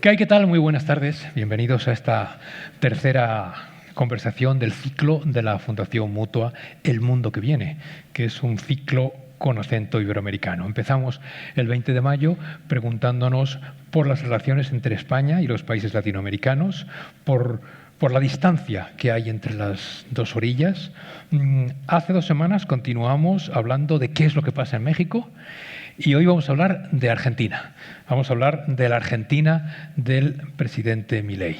¿Qué hay? ¿Qué tal? Muy buenas tardes. Bienvenidos a esta tercera conversación del ciclo de la Fundación Mutua El Mundo que Viene, que es un ciclo con acento iberoamericano. Empezamos el 20 de mayo preguntándonos por las relaciones entre España y los países latinoamericanos, por la distancia que hay entre las dos orillas. Hace 2 semanas continuamos hablando de qué es lo que pasa en México y hoy vamos a hablar de Argentina. Vamos a hablar de la Argentina del presidente Milei.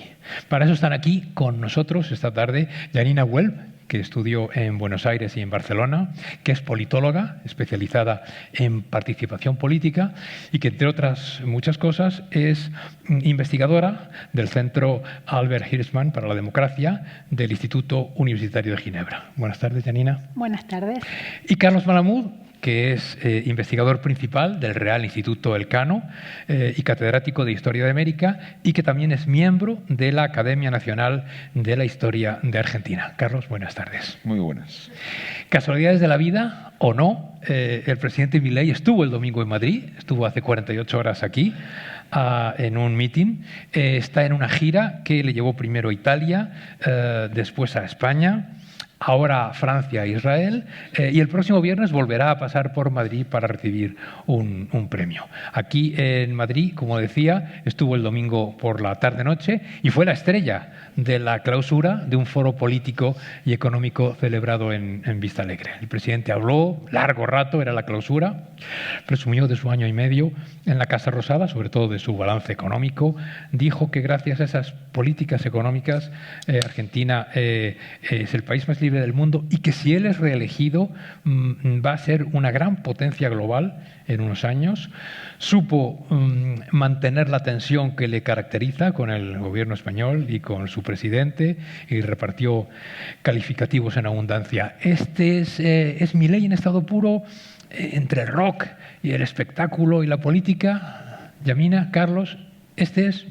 Para eso están aquí con nosotros esta tarde Janina Welp, que estudió en Buenos Aires y en Barcelona, que es politóloga especializada en participación política y que, entre otras muchas cosas, es investigadora del Centro Albert Hirschman para la Democracia del Instituto Universitario de Ginebra. Buenas tardes, Janina. Buenas tardes. Y Carlos Malamud, que es investigador principal del Real Instituto Elcano y catedrático de Historia de América, y que también es miembro de la Academia Nacional de la Historia de Argentina. Carlos, buenas tardes. Muy buenas. Casualidades de la vida o no, el presidente Milei estuvo el domingo en Madrid, estuvo hace 48 horas aquí, en un meeting. Está en una gira que le llevó primero a Italia, después a España, ahora a Francia e Israel, y el próximo viernes volverá a pasar por Madrid para recibir un premio. Aquí en Madrid, como decía, estuvo el domingo por la tarde-noche y fue la estrella de la clausura de un foro político y económico celebrado en Vista Alegre. El presidente habló largo rato, era la clausura, presumió de su año y medio en la Casa Rosada, sobre todo de su balance económico, dijo que gracias a esas políticas económicas Argentina es el país más libre del mundo y que si él es reelegido va a ser una gran potencia global en unos años. Supo mantener la tensión que le caracteriza con el gobierno español y con su presidente y repartió calificativos en abundancia. Este es Milei en estado puro, entre el rock y el espectáculo y la política. Yamina, Carlos, este es...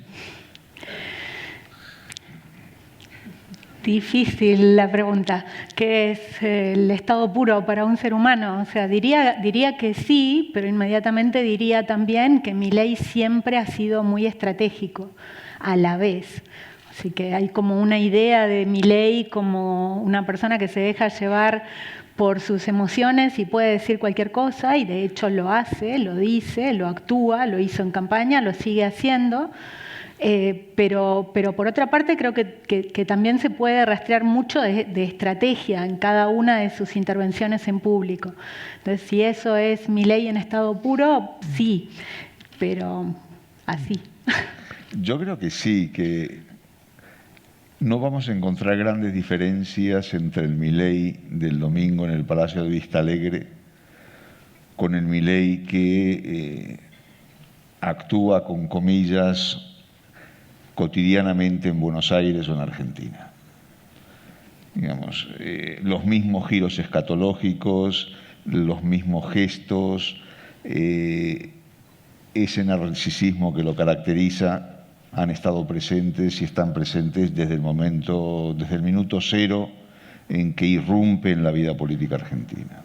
Difícil la pregunta. ¿Qué es el estado puro para un ser humano? O sea, diría que sí, pero inmediatamente diría también que Milei siempre ha sido muy estratégico a la vez. Así que hay como una idea de Milei como una persona que se deja llevar por sus emociones y puede decir cualquier cosa, y de hecho lo hace, lo dice, lo actúa, lo hizo en campaña, lo sigue haciendo. Pero por otra parte creo que también se puede rastrear mucho de estrategia en cada una de sus intervenciones en público. Entonces, si eso es Milei en estado puro, sí, pero así. Yo creo que sí, que no vamos a encontrar grandes diferencias entre el Milei del domingo en el Palacio de Vista Alegre con el Milei que actúa con comillas cotidianamente en Buenos Aires o en Argentina. Digamos, los mismos giros escatológicos, los mismos gestos, ese narcisismo que lo caracteriza han estado presentes y están presentes desde el minuto cero en que irrumpe en la vida política argentina.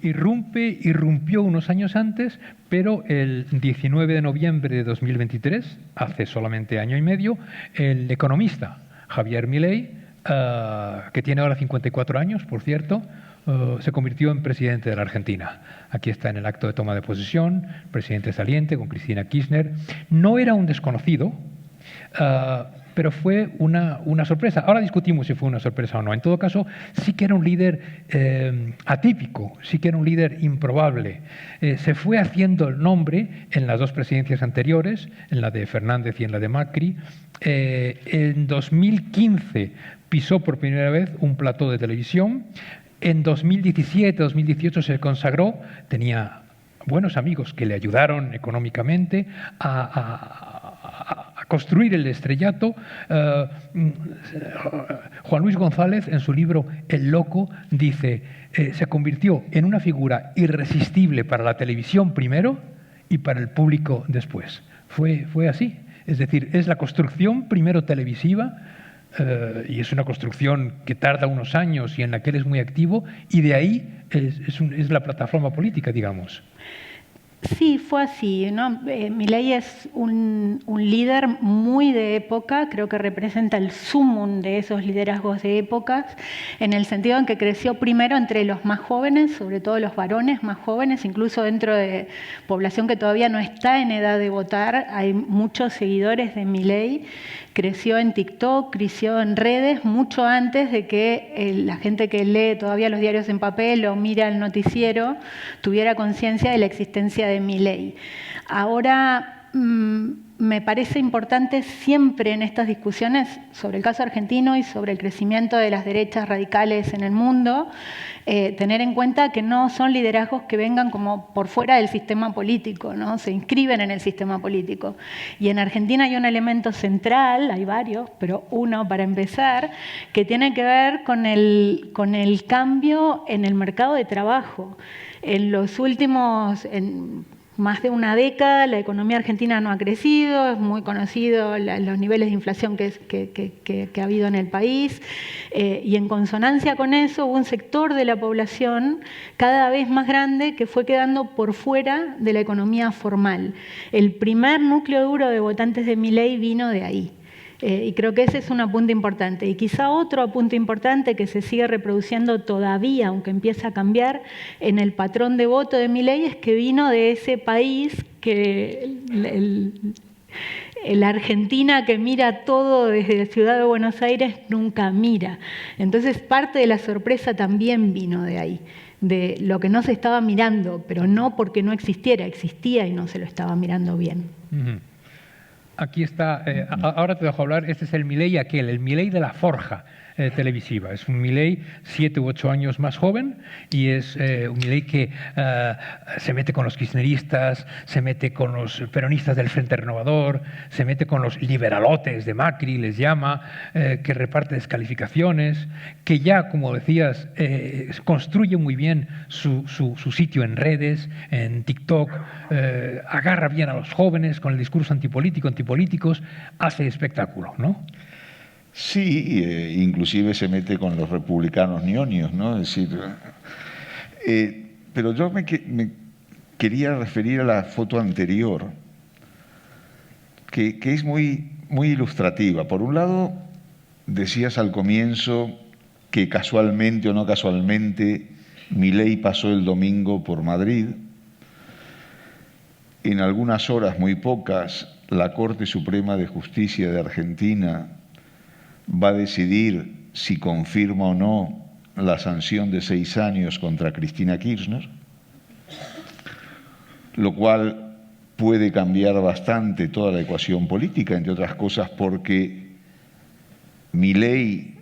Irrumpió unos años antes, pero el 19 de noviembre de 2023, hace solamente año y medio, el economista Javier Milei, que tiene ahora 54 años, por cierto, se convirtió en presidente de la Argentina. Aquí está en el acto de toma de posesión, presidente saliente con Cristina Kirchner. No era un desconocido, pero fue una sorpresa. Ahora discutimos si fue una sorpresa o no. En todo caso, sí que era un líder atípico, sí que era un líder improbable. Se fue haciendo el nombre en las 2 presidencias anteriores, en la de Fernández y en la de Macri. En 2015 pisó por primera vez un plató de televisión. En 2017-2018 se consagró, tenía buenos amigos que le ayudaron económicamente a construir el estrellato. Juan Luis González, en su libro El Loco, dice, se convirtió en una figura irresistible para la televisión primero y para el público después. Fue así. Es decir, es la construcción primero televisiva y es una construcción que tarda unos años y en la que él es muy activo, y de ahí es la plataforma política, digamos. Sí, fue así, ¿no? Milei es un líder muy de época, creo que representa el sumum de esos liderazgos de épocas, en el sentido en que creció primero entre los más jóvenes, sobre todo los varones más jóvenes, incluso dentro de población que todavía no está en edad de votar, hay muchos seguidores de Milei. Creció en TikTok, creció en redes mucho antes de que la gente que lee todavía los diarios en papel o mira el noticiero tuviera conciencia de la existencia de Milei. Ahora me parece importante siempre en estas discusiones sobre el caso argentino y sobre el crecimiento de las derechas radicales en el mundo, tener en cuenta que no son liderazgos que vengan como por fuera del sistema político, ¿no? Se inscriben en el sistema político. Y en Argentina hay un elemento central, hay varios, pero uno para empezar, que tiene que ver con el cambio en el mercado de trabajo. En los últimos... más de una década la economía argentina no ha crecido, es muy conocido los niveles de inflación que ha habido en el país, y en consonancia con eso hubo un sector de la población cada vez más grande que fue quedando por fuera de la economía formal. El primer núcleo duro de votantes de Milei vino de ahí. Y creo que ese es un apunte importante. Y quizá otro apunte importante que se sigue reproduciendo todavía, aunque empieza a cambiar, en el patrón de voto de Milei, es que vino de ese país que la Argentina que mira todo desde la ciudad de Buenos Aires nunca mira. Entonces parte de la sorpresa también vino de ahí, de lo que no se estaba mirando, pero no porque no existiera, existía y no se lo estaba mirando bien. Uh-huh. Aquí está, ahora te dejo hablar, este es el Milei aquel, el Milei de la forja televisiva. Es un Milei 7 u 8 años más joven y es un Milei que se mete con los kirchneristas, se mete con los peronistas del Frente Renovador, se mete con los liberalotes de Macri, les llama, que reparte descalificaciones, que ya, como decías, construye muy bien su sitio en redes, en TikTok, agarra bien a los jóvenes con el discurso antipolíticos, hace espectáculo, ¿no? Sí, inclusive se mete con los republicanos ñoños, ¿no? Es decir, pero yo me quería referir a la foto anterior, que es muy ilustrativa. Por un lado, decías al comienzo que casualmente o no casualmente Milei pasó el domingo por Madrid. En algunas horas, muy pocas, la Corte Suprema de Justicia de Argentina va a decidir si confirma o no la sanción de 6 años contra Cristina Kirchner, lo cual puede cambiar bastante toda la ecuación política, entre otras cosas porque Milei,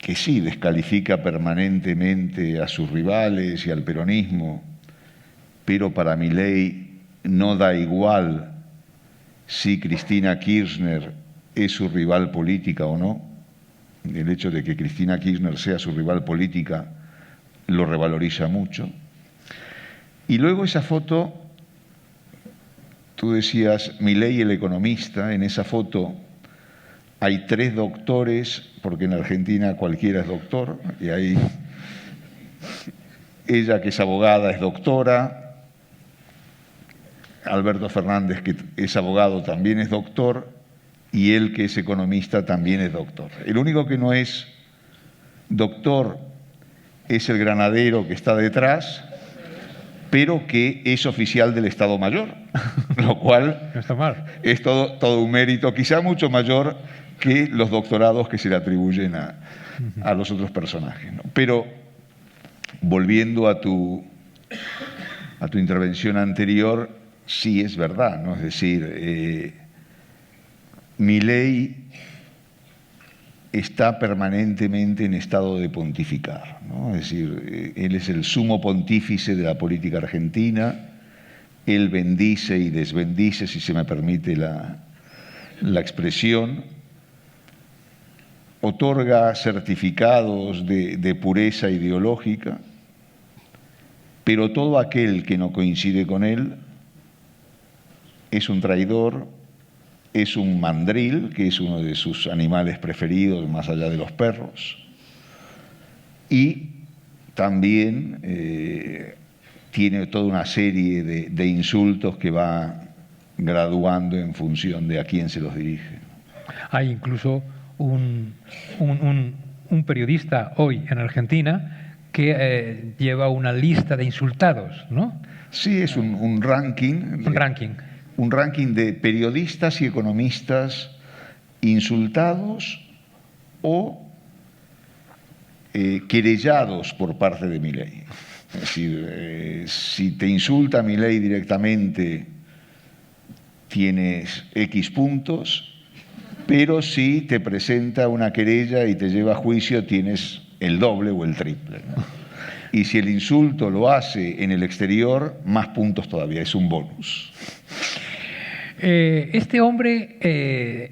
que sí descalifica permanentemente a sus rivales y al peronismo, pero para Milei no da igual si Cristina Kirchner es su rival política o no. El hecho de que Cristina Kirchner sea su rival política lo revaloriza mucho. Y luego esa foto, tú decías, Milei el economista, en esa foto hay 3 doctores, porque en Argentina cualquiera es doctor, y ahí ella que es abogada es doctora, Alberto Fernández que es abogado también es doctor, y él que es economista también es doctor. El único que no es doctor es el granadero que está detrás, pero que es oficial del Estado Mayor, lo cual no está mal. Es todo un mérito, quizá mucho mayor que los doctorados que se le atribuyen a los otros personajes, ¿no? Pero volviendo a tu intervención anterior, sí es verdad, ¿no? Es decir, Milei está permanentemente en estado de pontificar, ¿no? Es decir, él es el sumo pontífice de la política argentina, él bendice y desbendice, si se me permite la expresión, otorga certificados de pureza ideológica, pero todo aquel que no coincide con él es un traidor, es un mandril, que es uno de sus animales preferidos más allá de los perros, y también tiene toda una serie de insultos que va graduando en función de a quién se los dirige. Hay incluso un periodista hoy en Argentina que lleva una lista de insultados, ¿no? Sí, es un ranking. Un ranking. Un ranking de periodistas y economistas insultados o querellados por parte de Milei. Es decir, si te insulta Milei directamente, tienes X puntos, pero si te presenta una querella y te lleva a juicio, tienes el doble o el triple, ¿no? Y si el insulto lo hace en el exterior, más puntos todavía, es un bonus. Este hombre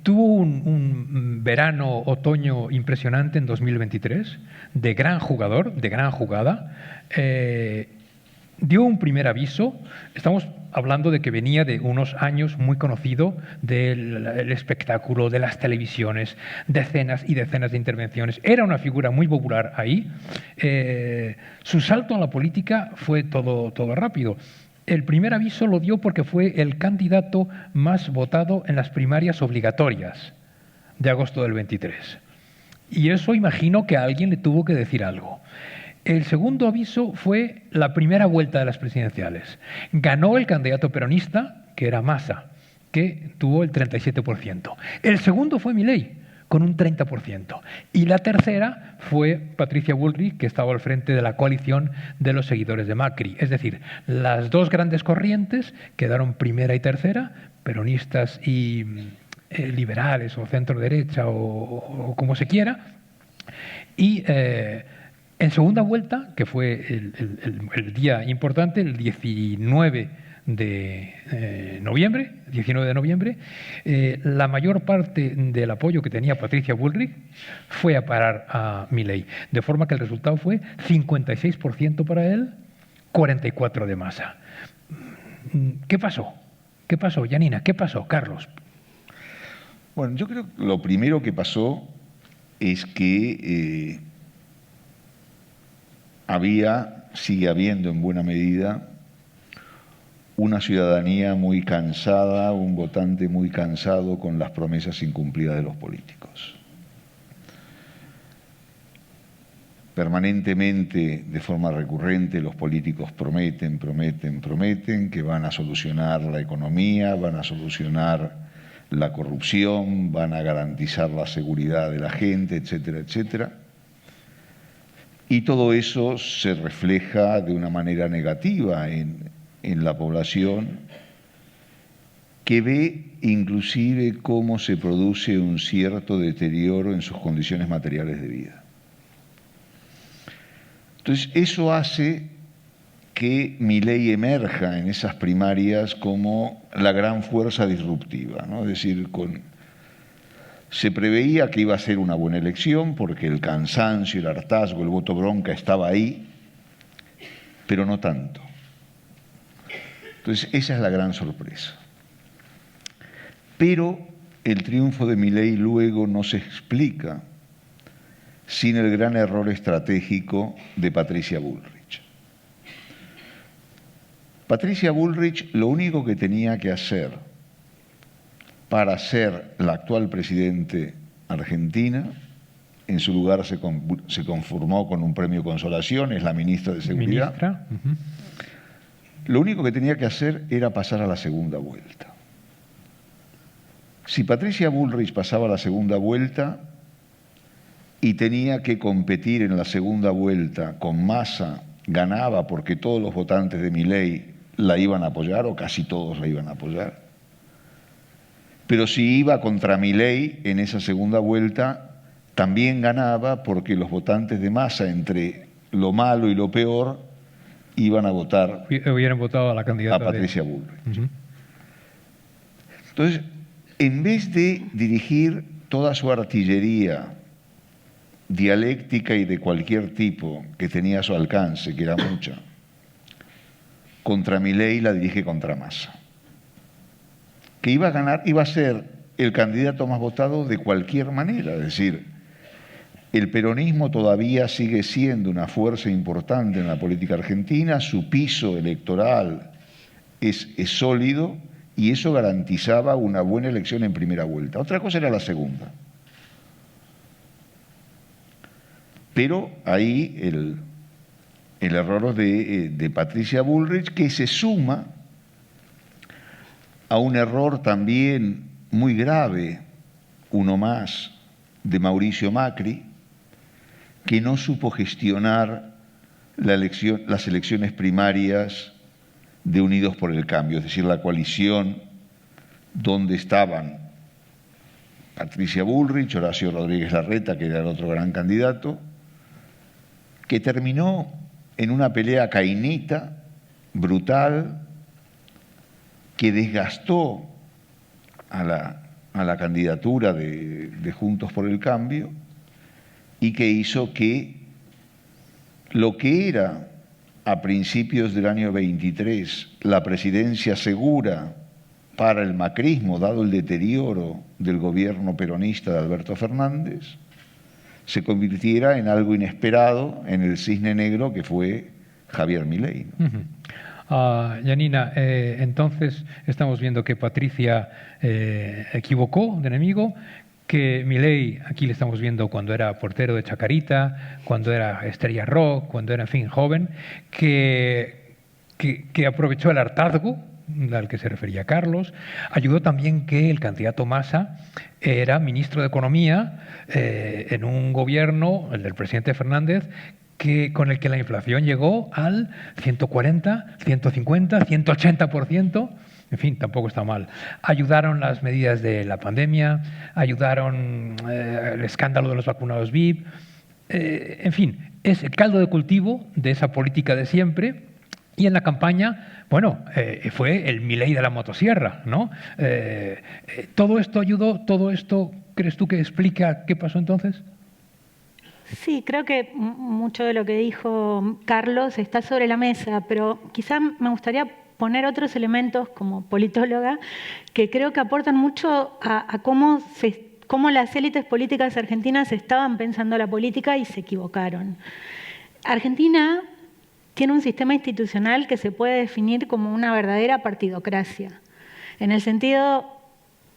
tuvo un verano, otoño impresionante en 2023, de gran jugador, de gran jugada. Dio un primer aviso. Estamos hablando de que venía de unos años muy conocido del espectáculo, de las televisiones, decenas y decenas de intervenciones. Era una figura muy popular ahí. Su salto a la política fue todo rápido. El primer aviso lo dio porque fue el candidato más votado en las primarias obligatorias de agosto del 23. Y eso imagino que a alguien le tuvo que decir algo. El segundo aviso fue la primera vuelta de las presidenciales. Ganó el candidato peronista, que era Massa, que tuvo el 37%. El segundo fue Milei, con un 30%. Y la tercera fue Patricia Bullrich, que estaba al frente de la coalición de los seguidores de Macri. Es decir, las dos grandes corrientes quedaron primera y tercera, peronistas y liberales o centro-derecha o como se quiera. Y en segunda vuelta, que fue el día importante, el 19 de noviembre, la mayor parte del apoyo que tenía Patricia Bullrich fue a parar a Milei, de forma que el resultado fue 56% para él, 44% de Massa. ¿Qué pasó? ¿Qué pasó, Janina? ¿Qué pasó, Carlos? Bueno, yo creo que lo primero que pasó es que sigue habiendo en buena medida, una ciudadanía muy cansada, un votante muy cansado con las promesas incumplidas de los políticos. Permanentemente, de forma recurrente, los políticos prometen que van a solucionar la economía, van a solucionar la corrupción, van a garantizar la seguridad de la gente, etcétera, etcétera. Y todo eso se refleja de una manera negativa en la población, que ve inclusive cómo se produce un cierto deterioro en sus condiciones materiales de vida. Entonces, eso hace que Milei emerja en esas primarias como la gran fuerza disruptiva, ¿no? Es decir, se preveía que iba a ser una buena elección porque el cansancio, el hartazgo, el voto bronca estaba ahí, pero no tanto. Entonces, esa es la gran sorpresa. Pero el triunfo de Milei luego no se explica sin el gran error estratégico de Patricia Bullrich. Patricia Bullrich lo único que tenía que hacer para ser la actual presidente argentina, en su lugar se conformó con un premio Consolación, es la ministra de Seguridad. Ministra. Lo único que tenía que hacer era pasar a la segunda vuelta. Si Patricia Bullrich pasaba a la segunda vuelta y tenía que competir en la segunda vuelta con Massa, ganaba porque todos los votantes de Milei la iban a apoyar, o casi todos la iban a apoyar. Pero si iba contra Milei en esa segunda vuelta, también ganaba porque los votantes de Massa, entre lo malo y lo peor, hubieran votado a la candidata a Patricia Bullrich. Entonces, en vez de dirigir toda su artillería dialéctica y de cualquier tipo que tenía a su alcance, que era mucha, contra Milei, la dirige contra Massa. que iba a ganar, iba a ser el candidato más votado de cualquier manera. Es decir, el peronismo todavía sigue siendo una fuerza importante en la política argentina, su piso electoral es sólido y eso garantizaba una buena elección en primera vuelta. Otra cosa era la segunda. Pero ahí el error de Patricia Bullrich, que se suma a un error también muy grave, uno más, de Mauricio Macri, que no supo gestionar las elecciones primarias de Unidos por el Cambio, es decir, la coalición donde estaban Patricia Bullrich, Horacio Rodríguez Larreta, que era el otro gran candidato, que terminó en una pelea cainita, brutal, que desgastó a la candidatura de Juntos por el Cambio y que hizo que lo que era a principios del año 23 la presidencia segura para el macrismo, dado el deterioro del gobierno peronista de Alberto Fernández, se convirtiera en algo inesperado en el cisne negro que fue Javier Milei. Janina, entonces estamos viendo que Patricia equivocó de enemigo, que Milei, aquí le estamos viendo cuando era portero de Chacarita, cuando era estrella rock, cuando era, en fin, joven, que aprovechó el hartazgo al que se refería Carlos. Ayudó también que el candidato Massa era ministro de Economía en un gobierno, el del presidente Fernández, con el que la inflación llegó al 140, 150, 180%. En fin, tampoco está mal. Ayudaron las medidas de la pandemia, ayudaron el escándalo de los vacunados VIP. En fin, es el caldo de cultivo de esa política de siempre. Y en la campaña, bueno, fue el Milei de la motosierra, ¿no? ¿Todo esto ayudó? ¿Todo esto crees tú que explica qué pasó entonces? Sí, creo que mucho de lo que dijo Carlos está sobre la mesa, pero quizá me gustaría poner otros elementos como politóloga que creo que aportan mucho a cómo las élites políticas argentinas estaban pensando la política y se equivocaron. Argentina tiene un sistema institucional que se puede definir como una verdadera partidocracia, en el sentido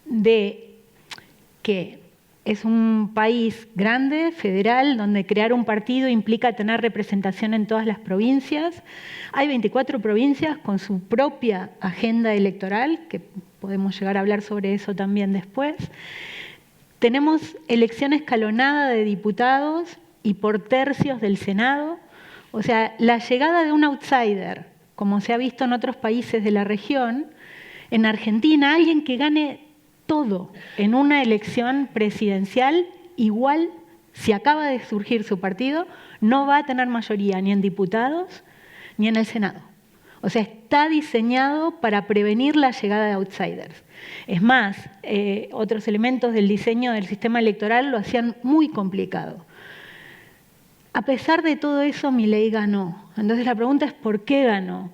de que es un país grande, federal, donde crear un partido implica tener representación en todas las provincias. Hay 24 provincias con su propia agenda electoral, que podemos llegar a hablar sobre eso también después. Tenemos elección escalonada de diputados y por tercios del Senado. O sea, la llegada de un outsider, como se ha visto en otros países de la región, en Argentina, alguien que gane todo en una elección presidencial, igual, si acaba de surgir su partido, no va a tener mayoría ni en diputados ni en el Senado. O sea, está diseñado para prevenir la llegada de outsiders. Es más, otros elementos del diseño del sistema electoral lo hacían muy complicado. A pesar de todo eso, Milei ganó. Entonces la pregunta es ¿por qué ganó?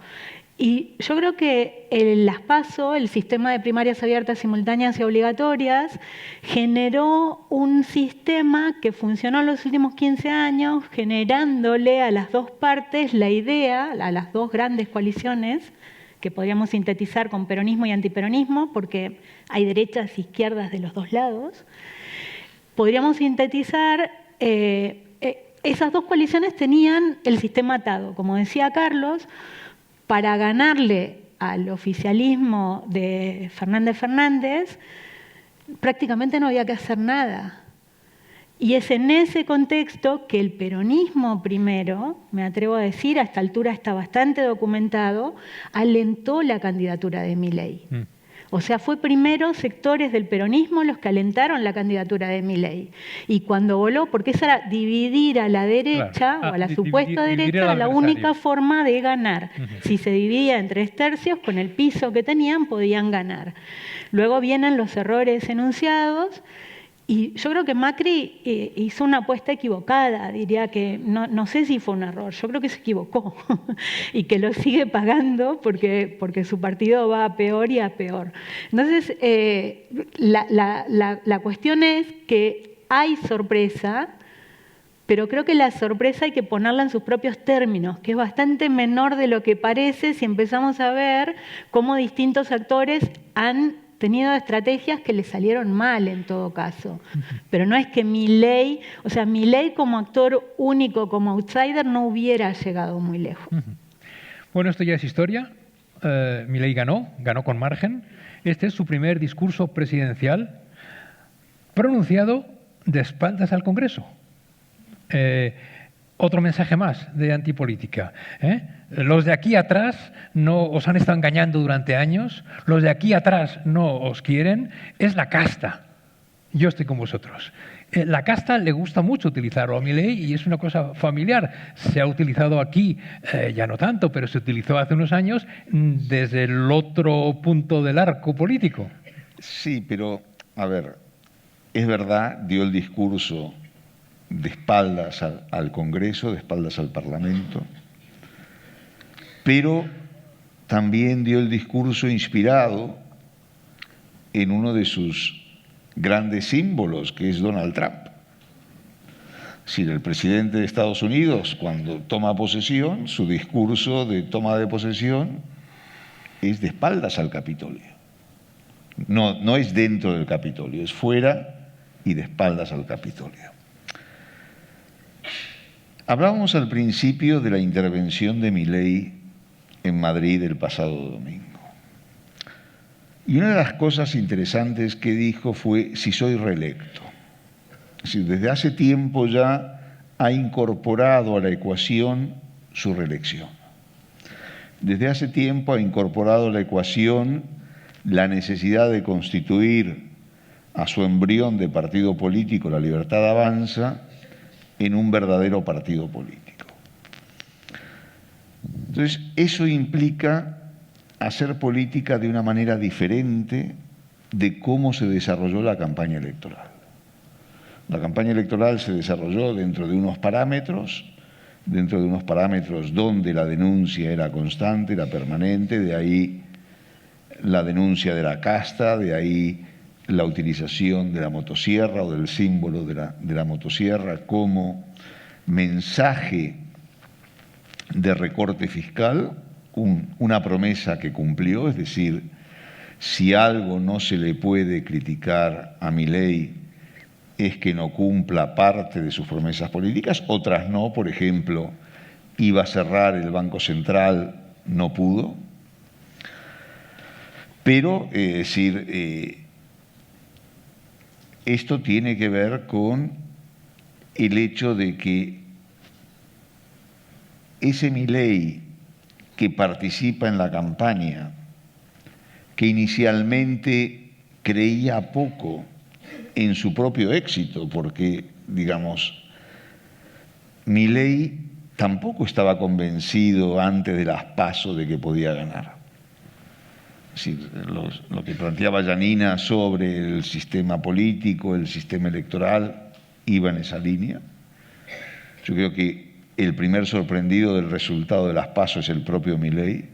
Y yo creo que las PASO, el sistema de primarias abiertas, simultáneas y obligatorias, generó un sistema que funcionó en los últimos 15 años, generándole a las dos partes la idea, a las dos grandes coaliciones, que podríamos sintetizar con peronismo y antiperonismo, porque hay derechas e izquierdas de los dos lados. Podríamos sintetizar, esas dos coaliciones tenían el sistema atado, como decía Carlos. Para ganarle al oficialismo de Fernández, prácticamente no había que hacer nada. Y es en ese contexto que el peronismo primero, me atrevo a decir, a esta altura está bastante documentado, alentó la candidatura de Milei. O sea, fue primero sectores del peronismo los que alentaron la candidatura de Milei. Y cuando voló, porque esa era dividir a la derecha, o a la supuesta derecha, la única forma de ganar. Si se dividía en 3/3, con el piso que tenían, podían ganar. Luego vienen los errores enunciados Y yo creo que Macri hizo una apuesta equivocada, diría que no sé si fue un error, yo creo que se equivocó y que lo sigue pagando porque su partido va a peor y a peor. Entonces, la cuestión es que hay sorpresa, pero creo que la sorpresa hay que ponerla en sus propios términos, que es bastante menor de lo que parece si empezamos a ver cómo distintos actores han tenido estrategias que le salieron mal en todo caso. Pero no es que Milei, o sea, Milei como actor único, como outsider, no hubiera llegado muy lejos. Bueno, esto ya es historia. Milei ganó con margen. Este es su primer discurso presidencial pronunciado de espaldas al Congreso. Otro mensaje más de antipolítica. Los de aquí atrás no os han estado engañando durante años, los de aquí atrás no os quieren, es la casta. Yo estoy con vosotros. La casta le gusta mucho utilizarlo a Milei y es una cosa familiar. Se ha utilizado aquí, ya no tanto, pero se utilizó hace unos años desde el otro punto del arco político. Sí, pero, a ver, es verdad, dio el discurso de espaldas al Congreso, de espaldas al Parlamento, pero también dio el discurso inspirado en uno de sus grandes símbolos, que es Donald Trump. Es decir, el presidente de Estados Unidos, cuando toma posesión, su discurso de toma de posesión es de espaldas al Capitolio. No es dentro del Capitolio, es fuera y de espaldas al Capitolio. Hablábamos al principio de la intervención de Milei en Madrid el pasado domingo. Y una de las cosas interesantes que dijo fue si soy reelecto. Es decir, desde hace tiempo ya ha incorporado a la ecuación su reelección. Desde hace tiempo ha incorporado a la ecuación la necesidad de constituir a su embrión de partido político, La Libertad Avanza, en un verdadero partido político. Entonces, eso implica hacer política de una manera diferente de cómo se desarrolló la campaña electoral. La campaña electoral se desarrolló dentro de unos parámetros donde la denuncia era constante, era permanente, de ahí la denuncia de la casta, de ahí la utilización de la motosierra o del símbolo de la motosierra como mensaje de recorte fiscal, una promesa que cumplió, es decir, si algo no se le puede criticar a Milei es que no cumpla parte de sus promesas políticas, otras no, por ejemplo, iba a cerrar el Banco Central, no pudo, pero, es decir, esto tiene que ver con el hecho de que ese Milei que participa en la campaña, que inicialmente creía poco en su propio éxito, porque, digamos, Milei tampoco estaba convencido antes de las PASO de que podía ganar. Es decir, lo que planteaba Giannina sobre el sistema político, el sistema electoral, iba en esa línea. Yo creo que el primer sorprendido del resultado de las PASO es el propio Milei.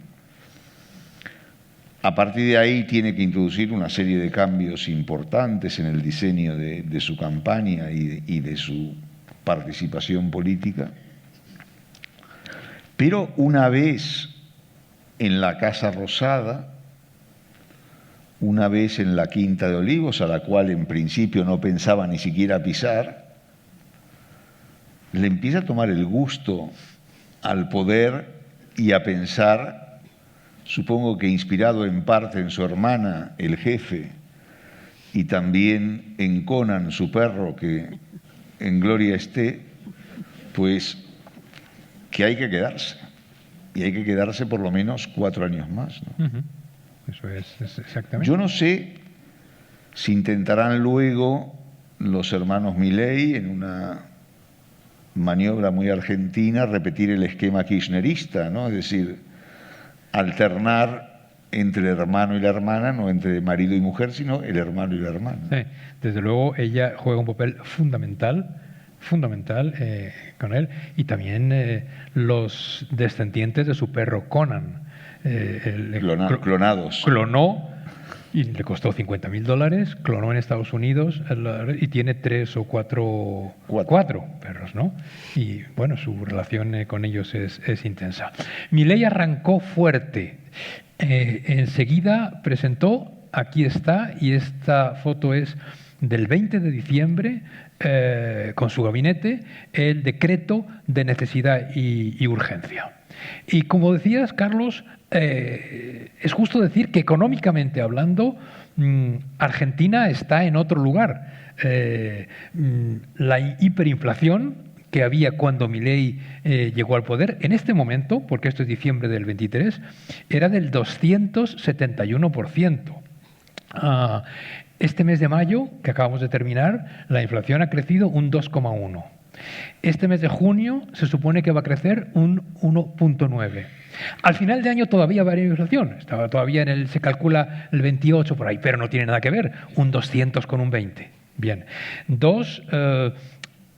A partir de ahí tiene que introducir una serie de cambios importantes en el diseño de su campaña y de su participación política. Pero una vez en la Casa Rosada, una vez en la Quinta de Olivos, a la cual en principio no pensaba ni siquiera pisar, le empieza a tomar el gusto al poder y a pensar, supongo que inspirado en parte en su hermana, el jefe, y también en Conan, su perro, que en gloria esté, pues que hay que quedarse. Y hay que quedarse por lo menos 4 años más, ¿no? Eso es exactamente. Yo no sé si intentarán luego los hermanos Milei, en una maniobra muy argentina, repetir el esquema kirchnerista, ¿no? Es decir, alternar entre el hermano y la hermana, no entre marido y mujer, sino el hermano y la hermana. Sí, desde luego ella juega un papel fundamental con él, y también los descendientes de su perro Conan. Clonados. Clonó, y le costó $50.000, clonó en Estados Unidos y tiene 3 o 4 perros, ¿no? Y bueno, su relación con ellos es intensa. Milei arrancó fuerte. Enseguida presentó, aquí está, y esta foto es del 20 de diciembre, con su gabinete, el decreto de necesidad y urgencia. Y como decías, Carlos, es justo decir que económicamente hablando, Argentina está en otro lugar. La hiperinflación que había cuando Milei llegó al poder, en este momento, porque esto es diciembre del 23, era del 271%. Este mes de mayo, que acabamos de terminar, la inflación ha crecido un 2,1%. Este mes de junio se supone que va a crecer un 1,9%. Al final de año todavía va a haber inflación. Estaba todavía se calcula el 28 por ahí, pero no tiene nada que ver. Un 200 con un 20. Bien.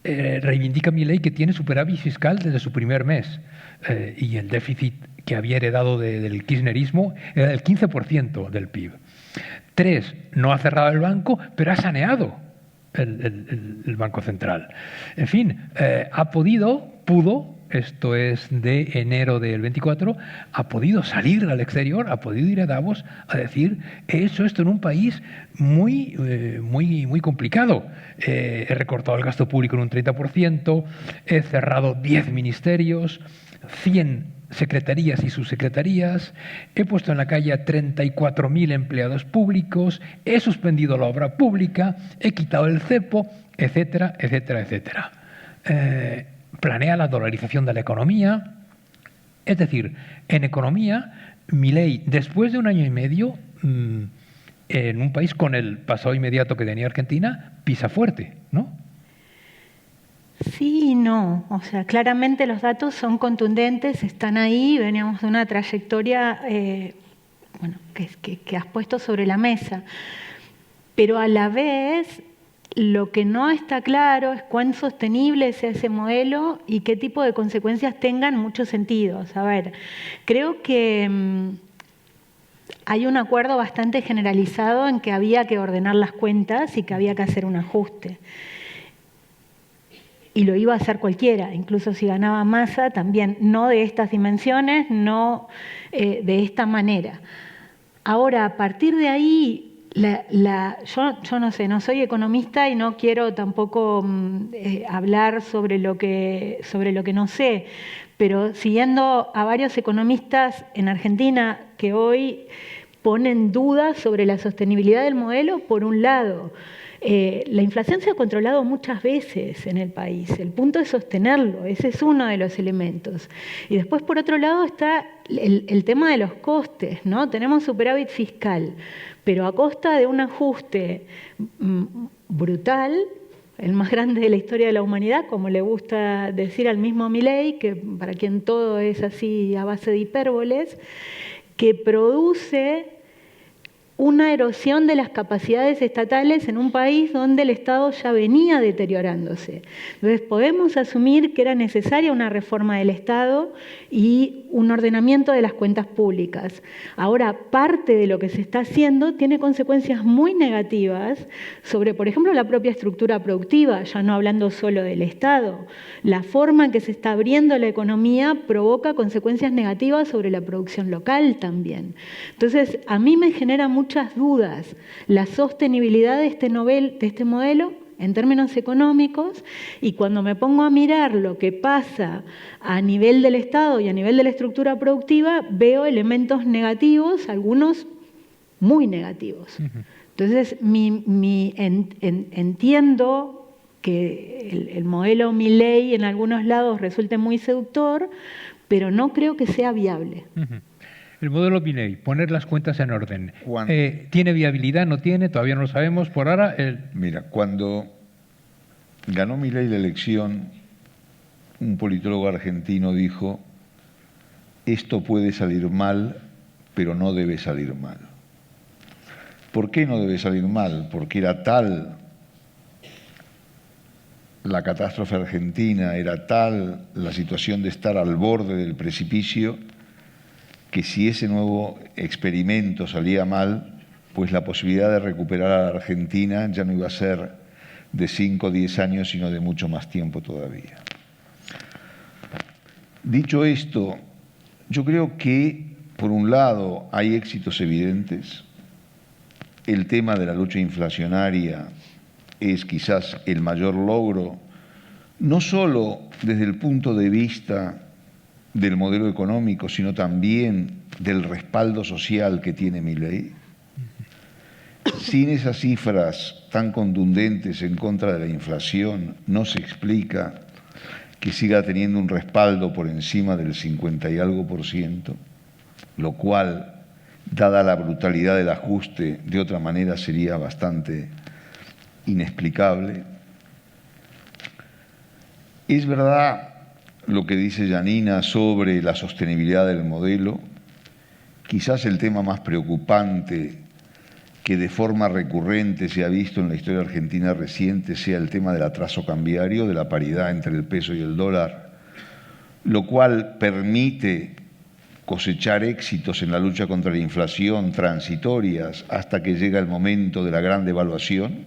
Reivindica Milei que tiene superávit fiscal desde su primer mes, y el déficit que había heredado del kirchnerismo era del 15% del PIB. 3, no ha cerrado el banco, pero ha saneado el Banco Central. En fin, pudo, esto es de enero del 24, ha podido salir al exterior, ha podido ir a Davos a decir: he hecho esto en un país muy complicado. He recortado el gasto público en un 30%, he cerrado 10 ministerios, 100 secretarías y subsecretarías, he puesto en la calle a 34.000 empleados públicos, he suspendido la obra pública, he quitado el cepo, etcétera, etcétera, etcétera. Planea la dolarización de la economía. Es decir, en economía, Milei, después de un año y medio, en un país con el pasado inmediato que tenía Argentina, pisa fuerte, ¿no? Sí y no. O sea, claramente los datos son contundentes, están ahí, veníamos de una trayectoria que has puesto sobre la mesa. Pero a la vez, lo que no está claro es cuán sostenible es ese modelo y qué tipo de consecuencias tengan muchos sentidos. A ver, creo que hay un acuerdo bastante generalizado en que había que ordenar las cuentas y que había que hacer un ajuste. Y lo iba a hacer cualquiera, incluso si ganaba Massa, también no de estas dimensiones, no de esta manera. Ahora, a partir de ahí, yo no sé, no soy economista y no quiero tampoco hablar sobre lo que no sé, pero siguiendo a varios economistas en Argentina que hoy ponen dudas sobre la sostenibilidad del modelo, por un lado. La inflación se ha controlado muchas veces en el país. El punto es sostenerlo, ese es uno de los elementos. Y después, por otro lado, está el tema de los costes, ¿no? Tenemos superávit fiscal, pero a costa de un ajuste brutal, el más grande de la historia de la humanidad, como le gusta decir al mismo Milei, que para quien todo es así a base de hipérboles, que produce una erosión de las capacidades estatales en un país donde el Estado ya venía deteriorándose. Entonces, podemos asumir que era necesaria una reforma del Estado y un ordenamiento de las cuentas públicas. Ahora, parte de lo que se está haciendo tiene consecuencias muy negativas sobre, por ejemplo, la propia estructura productiva, ya no hablando solo del Estado. La forma en que se está abriendo la economía provoca consecuencias negativas sobre la producción local también. Entonces, a mí me genera muchas dudas la sostenibilidad de este modelo en términos económicos, y cuando me pongo a mirar lo que pasa a nivel del Estado y a nivel de la estructura productiva, veo elementos negativos, algunos muy negativos. Entonces, entiendo que el modelo Milei en algunos lados resulte muy seductor, pero no creo que sea viable. El modelo Milei, poner las cuentas en orden. ¿Tiene viabilidad? ¿No tiene? Todavía no lo sabemos. Por ahora... Mira, cuando ganó Milei la elección, un politólogo argentino dijo: esto puede salir mal pero no debe salir mal. ¿Por qué no debe salir mal? Porque era tal la catástrofe argentina, era tal la situación de estar al borde del precipicio, que si ese nuevo experimento salía mal, pues la posibilidad de recuperar a la Argentina ya no iba a ser de 5 o 10 años, sino de mucho más tiempo todavía. Dicho esto, yo creo que, por un lado, hay éxitos evidentes. El tema de la lucha inflacionaria es quizás el mayor logro, no solo desde el punto de vista del modelo económico, sino también del respaldo social que tiene Milei. Sin esas cifras tan contundentes en contra de la inflación, no se explica que siga teniendo un respaldo por encima del 50 y algo %, lo cual, dada la brutalidad del ajuste, de otra manera sería bastante inexplicable. Es verdad lo que dice Janina sobre la sostenibilidad del modelo. Quizás el tema más preocupante que de forma recurrente se ha visto en la historia argentina reciente sea el tema del atraso cambiario, de la paridad entre el peso y el dólar, lo cual permite cosechar éxitos en la lucha contra la inflación transitorias hasta que llega el momento de la gran devaluación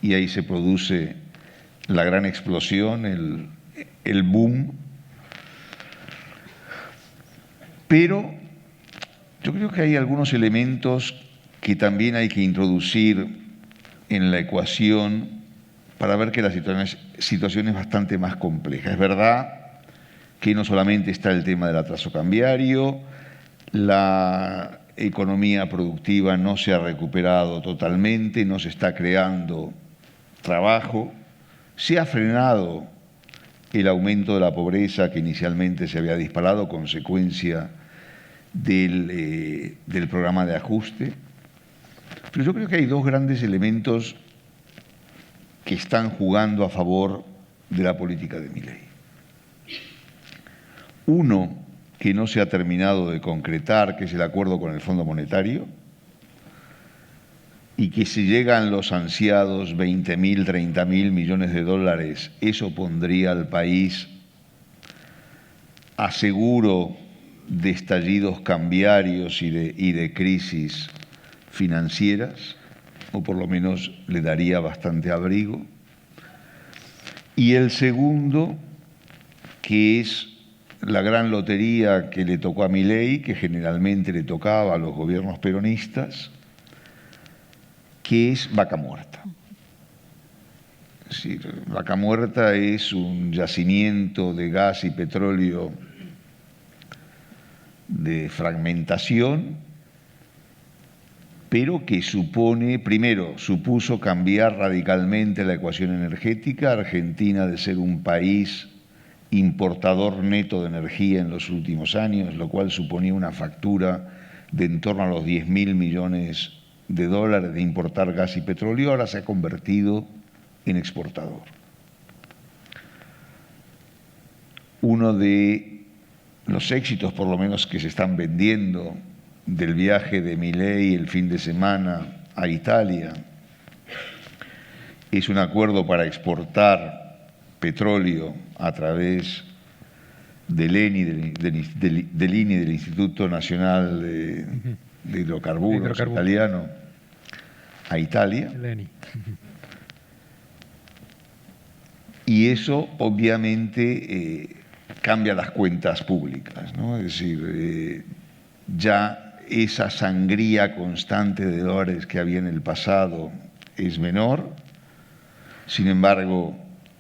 y ahí se produce la gran explosión, el boom. Pero yo creo que hay algunos elementos que también hay que introducir en la ecuación para ver que la situación es bastante más compleja. Es verdad que no solamente está el tema del atraso cambiario, la economía productiva no se ha recuperado totalmente, no se está creando trabajo, se ha frenado el aumento de la pobreza que inicialmente se había disparado, consecuencia del programa de ajuste. Pero yo creo que hay dos grandes elementos que están jugando a favor de la política de Milei. Uno, que no se ha terminado de concretar, que es el acuerdo con el Fondo Monetario, y que si llegan los ansiados 20.000, 30.000 millones de dólares, eso pondría al país a seguro de estallidos cambiarios y de crisis financieras, o por lo menos le daría bastante abrigo. Y el segundo, que es la gran lotería que le tocó a Milei, que generalmente le tocaba a los gobiernos peronistas, que es Vaca Muerta. Es decir, Vaca Muerta es un yacimiento de gas y petróleo de fragmentación, pero que supuso cambiar radicalmente la ecuación energética. Argentina, de ser un país importador neto de energía en los últimos años, lo cual suponía una factura de en torno a los 10.000 millones de dólares de importar gas y petróleo, ahora se ha convertido en exportador. Uno de los éxitos, por lo menos, que se están vendiendo del viaje de Milei el fin de semana a Italia es un acuerdo para exportar petróleo a través del ENI, del Instituto Nacional de Hidrocarburos italiano, a Italia. Y eso obviamente cambia las cuentas públicas, ¿no? Es decir, ya esa sangría constante de dólares que había en el pasado es menor. Sin embargo,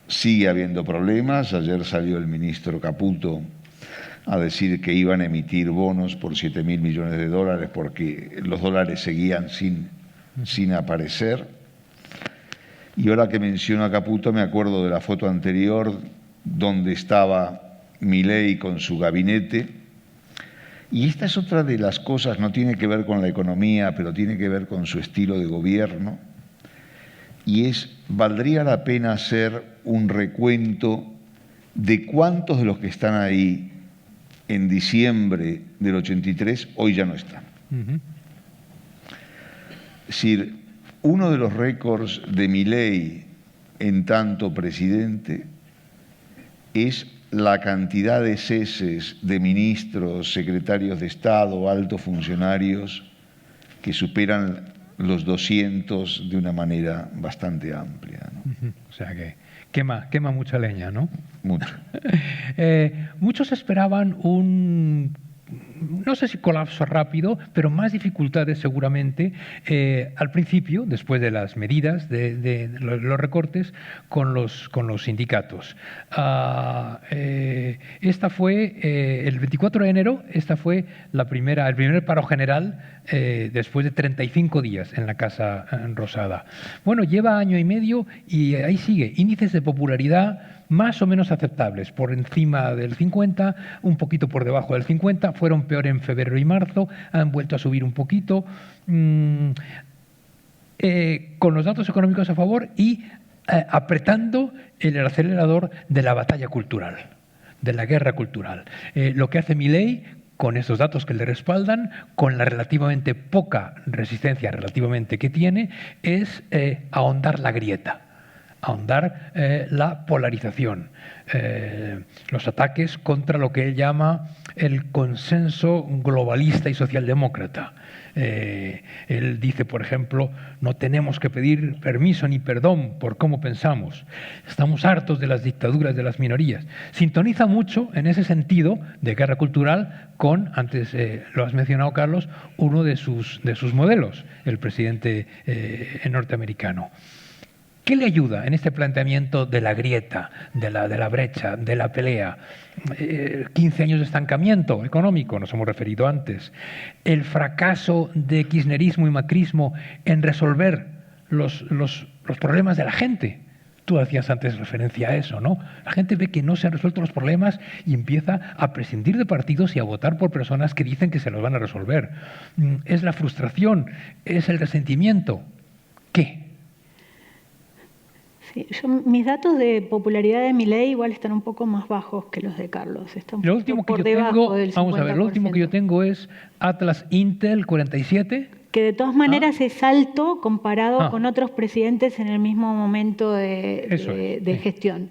sigue habiendo problemas. Ayer salió el ministro Caputo a decir que iban a emitir bonos por 7.000 millones de dólares porque los dólares seguían sin aparecer. Y ahora que menciono a Caputo, me acuerdo de la foto anterior donde estaba Milei con su gabinete. Y esta es otra de las cosas, no tiene que ver con la economía, pero tiene que ver con su estilo de gobierno. Y valdría la pena hacer un recuento de cuántos de los que están ahí en diciembre del 83, hoy ya no están. Es decir, uno de los récords de Milei en tanto presidente es la cantidad de ceses de ministros, secretarios de Estado, altos funcionarios que superan los 200 de una manera bastante amplia, ¿no? O sea que quema mucha leña, ¿no? Mucho. Muchos esperaban un, no sé si colapso rápido, pero más dificultades seguramente al principio, después de las medidas de los recortes, con los sindicatos. Esta fue, el 24 de enero, esta fue el primer paro general después de 35 días en la Casa Rosada. Bueno, lleva año y medio y ahí sigue, índices de popularidad más o menos aceptables, por encima del 50, un poquito por debajo del 50, fueron peor en febrero y marzo, han vuelto a subir un poquito, con los datos económicos a favor y apretando el acelerador de la batalla cultural, de la guerra cultural. Lo que hace Milei, con estos datos que le respaldan, con la relativamente poca resistencia relativamente que tiene, es ahondar la grieta, ahondar la polarización, los ataques contra lo que él llama el consenso globalista y socialdemócrata. Él dice, por ejemplo, no tenemos que pedir permiso ni perdón por cómo pensamos. Estamos hartos de las dictaduras de las minorías. Sintoniza mucho en ese sentido de guerra cultural con, antes lo has mencionado, Carlos, uno de sus modelos, el presidente norteamericano. ¿Qué le ayuda en este planteamiento de la grieta, de la brecha, de la pelea? 15 años de estancamiento económico, nos hemos referido antes. El fracaso de kirchnerismo y macrismo en resolver los problemas de la gente. Tú hacías antes referencia a eso, ¿no? La gente ve que no se han resuelto los problemas y empieza a prescindir de partidos y a votar por personas que dicen que se los van a resolver. Es la frustración, es el resentimiento. ¿Qué? Sí, mis datos de popularidad de Milei igual están un poco más bajos que los de Carlos. Están lo último que yo tengo, vamos a ver, lo último que yo tengo es Atlas Intel 47. Que de todas maneras es alto comparado con otros presidentes en el mismo momento de gestión.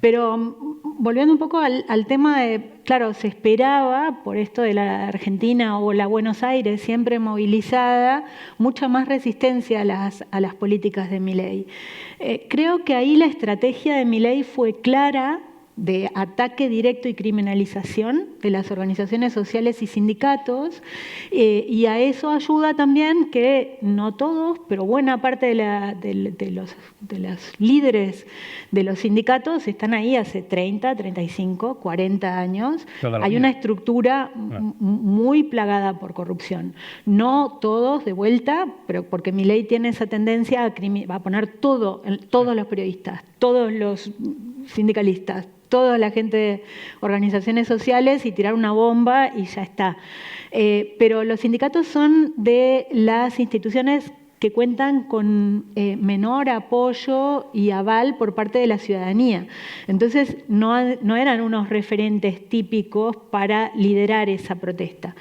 Pero volviendo un poco al tema de, claro, se esperaba, por esto de la Argentina o la Buenos Aires siempre movilizada, mucha más resistencia a las políticas de Milei. Creo que ahí la estrategia de Milei fue clara, de ataque directo y criminalización de las organizaciones sociales y sindicatos, y a eso ayuda también que no todos, pero buena parte de los líderes de los sindicatos están ahí hace 30, 35, 40 años. Hay una estructura muy plagada por corrupción. No todos de vuelta, pero porque Milei tiene esa tendencia a poner todos los periodistas, todos los sindicalistas, toda la gente de organizaciones sociales y tirar una bomba y ya está. Pero los sindicatos son de las instituciones que cuentan con menor apoyo y aval por parte de la ciudadanía. Entonces, no eran unos referentes típicos para liderar esa protesta.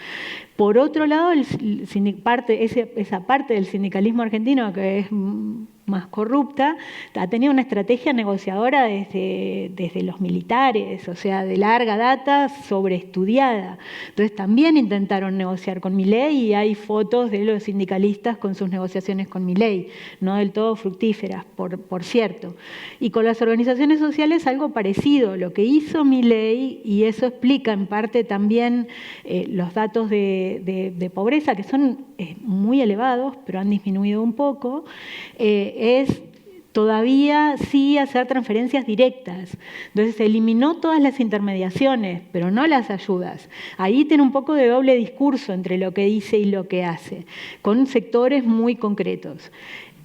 Por otro lado, esa parte del sindicalismo argentino, que es más corrupta, ha tenido una estrategia negociadora desde los militares, o sea, de larga data, sobreestudiada. Entonces también intentaron negociar con Milei y hay fotos de los sindicalistas con sus negociaciones con Milei, no del todo fructíferas, por cierto. Y con las organizaciones sociales algo parecido. Lo que hizo Milei, y eso explica en parte también los datos de pobreza, que son muy elevados, pero han disminuido un poco, es todavía sí hacer transferencias directas. Entonces se eliminó todas las intermediaciones, pero no las ayudas. Ahí tiene un poco de doble discurso entre lo que dice y lo que hace, con sectores muy concretos.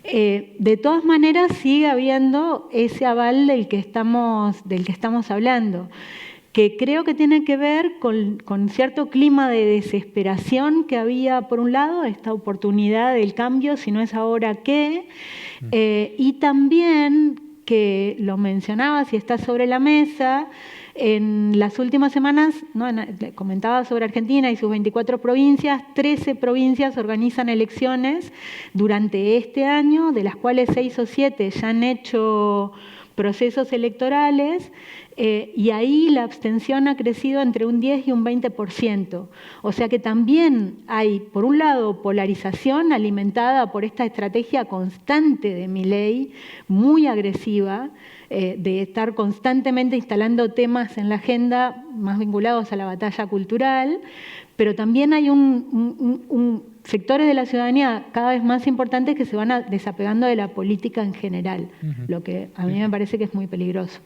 De todas maneras sigue habiendo ese aval del que estamos hablando, que creo que tiene que ver con cierto clima de desesperación que había, por un lado, esta oportunidad del cambio, si no es ahora, ¿qué? Y también, que lo mencionabas y está sobre la mesa, En las últimas semanas, ¿no? Comentaba sobre Argentina y sus 24 provincias, 13 provincias organizan elecciones durante este año, de las cuales 6 o 7 ya han hecho procesos electorales, y ahí la abstención ha crecido entre un 10 y un 20%. O sea que también hay, por un lado, polarización alimentada por esta estrategia constante de Milei, muy agresiva, de estar constantemente instalando temas en la agenda más vinculados a la batalla cultural, pero también hay sectores de la ciudadanía cada vez más importantes que se van desapegando de la política en general, lo que a mí me parece que es muy peligroso.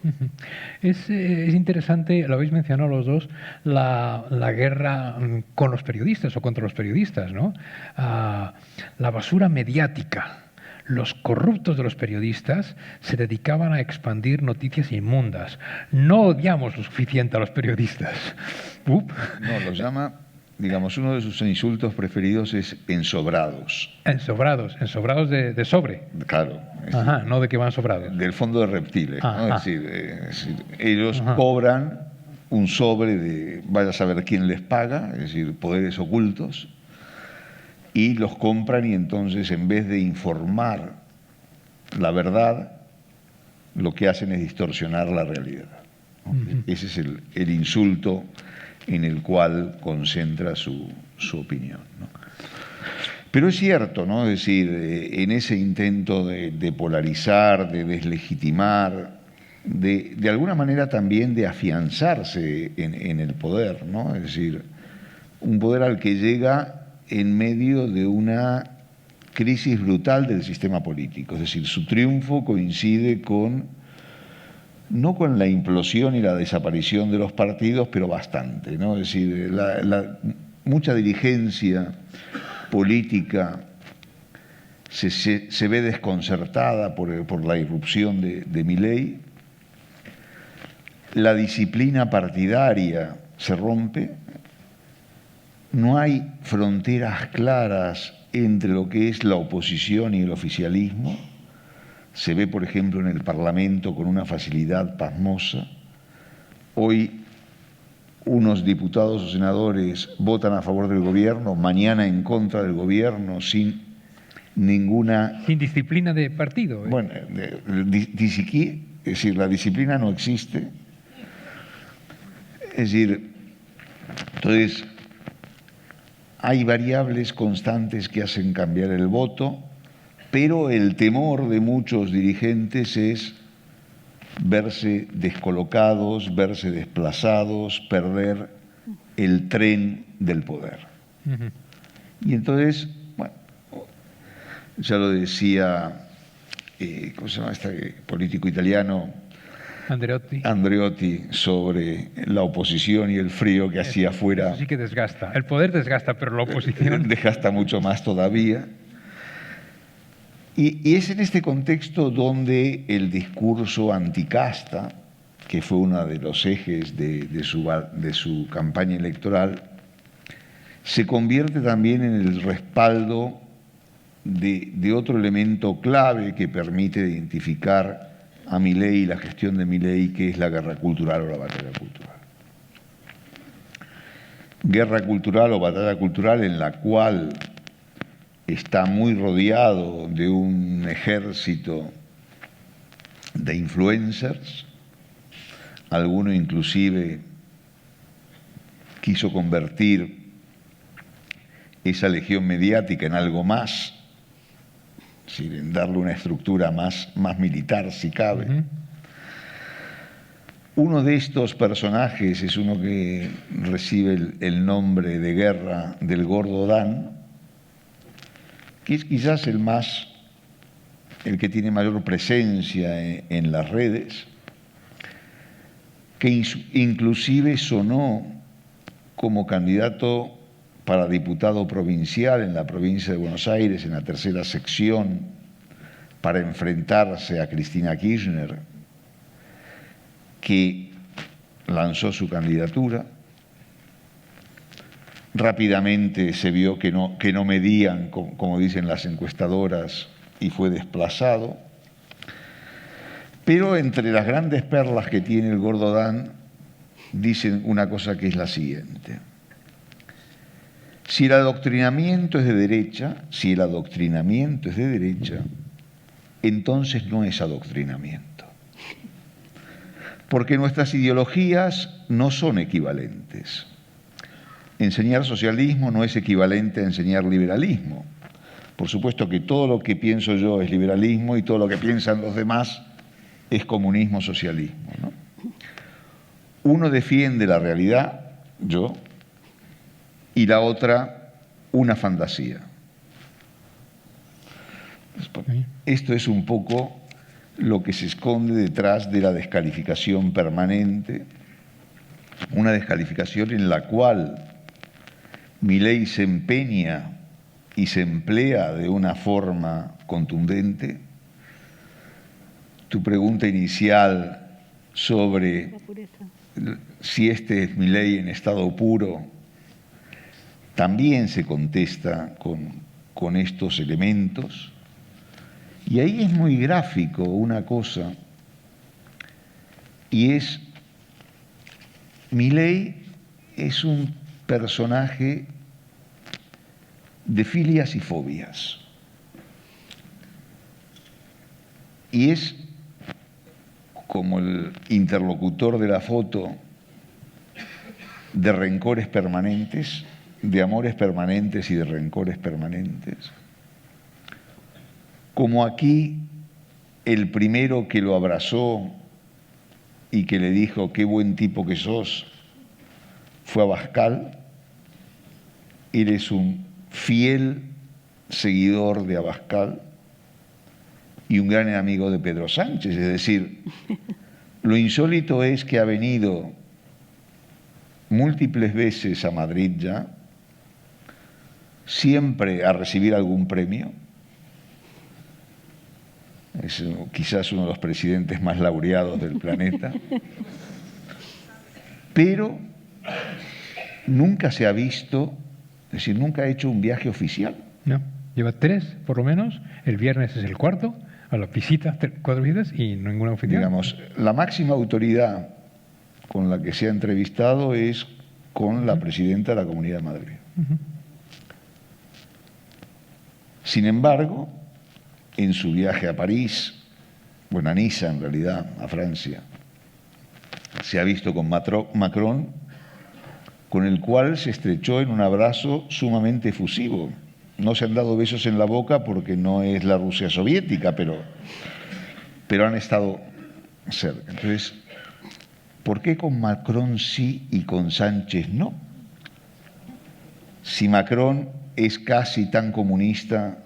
Es interesante, lo habéis mencionado los dos, la guerra con los periodistas o contra los periodistas, ¿no? La basura mediática. Los corruptos de los periodistas se dedicaban a expandir noticias inmundas. No odiamos lo suficiente a los periodistas. No, los llama, digamos, uno de sus insultos preferidos es ensobrados. Ensobrados de sobre. Claro. Ajá, no de que van sobrados. Del fondo de reptiles, ¿no? Es decir, ellos cobran un sobre de, vaya a saber quién les paga, es decir, poderes ocultos, y los compran y entonces en vez de informar la verdad, lo que hacen es distorsionar la realidad. Ese es el insulto en el cual concentra su opinión, ¿no? Pero es cierto, ¿no? Es decir, en ese intento de polarizar, de deslegitimar, de alguna manera también de afianzarse en el poder, ¿no? Es decir, un poder al que llega en medio de una crisis brutal del sistema político. Es decir, su triunfo coincide no con la implosión y la desaparición de los partidos, pero bastante, ¿no? Es decir, mucha dirigencia política se ve desconcertada por la irrupción de Milei. La disciplina partidaria se rompe. No hay fronteras claras entre lo que es la oposición y el oficialismo. Se ve, por ejemplo, en el Parlamento con una facilidad pasmosa. Hoy unos diputados o senadores votan a favor del gobierno, mañana en contra del gobierno, sin ninguna... Sin disciplina de partido. Bueno, es decir, la disciplina no existe. Es decir, entonces... hay variables constantes que hacen cambiar el voto, pero el temor de muchos dirigentes es verse descolocados, verse desplazados, perder el tren del poder. Y entonces, bueno, ya lo decía, ¿cómo se llama este político italiano? Andreotti, sobre la oposición y el frío que hacía afuera. Eso sí que desgasta. El poder desgasta, pero la oposición... desgasta mucho más todavía. Y es en este contexto donde el discurso anticasta, que fue uno de los ejes de su campaña electoral, se convierte también en el respaldo de otro elemento clave que permite identificar a Milei y la gestión de Milei, que es la guerra cultural o la batalla cultural. Guerra cultural o batalla cultural en la cual está muy rodeado de un ejército de influencers. Alguno inclusive quiso convertir esa legión mediática en algo más, es decir, en darle una estructura más militar, si cabe. Uno de estos personajes es uno que recibe el nombre de guerra del Gordo Dan, que es quizás el que tiene mayor presencia en las redes, que inclusive sonó como candidato para diputado provincial en la provincia de Buenos Aires, en la tercera sección, para enfrentarse a Cristina Kirchner, que lanzó su candidatura. Rápidamente se vio que no medían, como dicen las encuestadoras, y fue desplazado. Pero entre las grandes perlas que tiene el Gordo Dan dicen una cosa que es la siguiente. Si el adoctrinamiento es de derecha, entonces no es adoctrinamiento. Porque nuestras ideologías no son equivalentes. Enseñar socialismo no es equivalente a enseñar liberalismo. Por supuesto que todo lo que pienso yo es liberalismo y todo lo que piensan los demás es comunismo, socialismo, ¿no? Uno defiende la realidad, yo, y la otra una fantasía. Esto es un poco lo que se esconde detrás de la descalificación permanente, una descalificación en la cual Milei se empeña y se emplea de una forma contundente. Tu pregunta inicial sobre si este es Milei en estado puro, también se contesta con estos elementos. Y ahí es muy gráfico una cosa, y es, Milei es un personaje de filias y fobias. Y es como el interlocutor de la foto de rencores permanentes, de amores permanentes y de rencores permanentes. Como aquí el primero que lo abrazó y que le dijo qué buen tipo que sos fue Abascal. Él es un fiel seguidor de Abascal y un gran amigo de Pedro Sánchez. Es decir, lo insólito es que ha venido múltiples veces a Madrid ya, siempre a recibir algún premio. Es quizás uno de los presidentes más laureados del planeta. Pero nunca se ha visto, es decir, nunca ha hecho un viaje oficial. No, lleva 3 por lo menos, el viernes es el cuarto, a las visitas, 4 visitas y ninguna oficial. Digamos, la máxima autoridad con la que se ha entrevistado es con la presidenta de la Comunidad de Madrid. Sin embargo, en su viaje a París, bueno, a Niza en realidad, a Francia, se ha visto con Macron, con el cual se estrechó en un abrazo sumamente efusivo. No se han dado besos en la boca porque no es la Rusia soviética, pero han estado cerca. Entonces, ¿por qué con Macron sí y con Sánchez no? Si Macron es casi tan comunista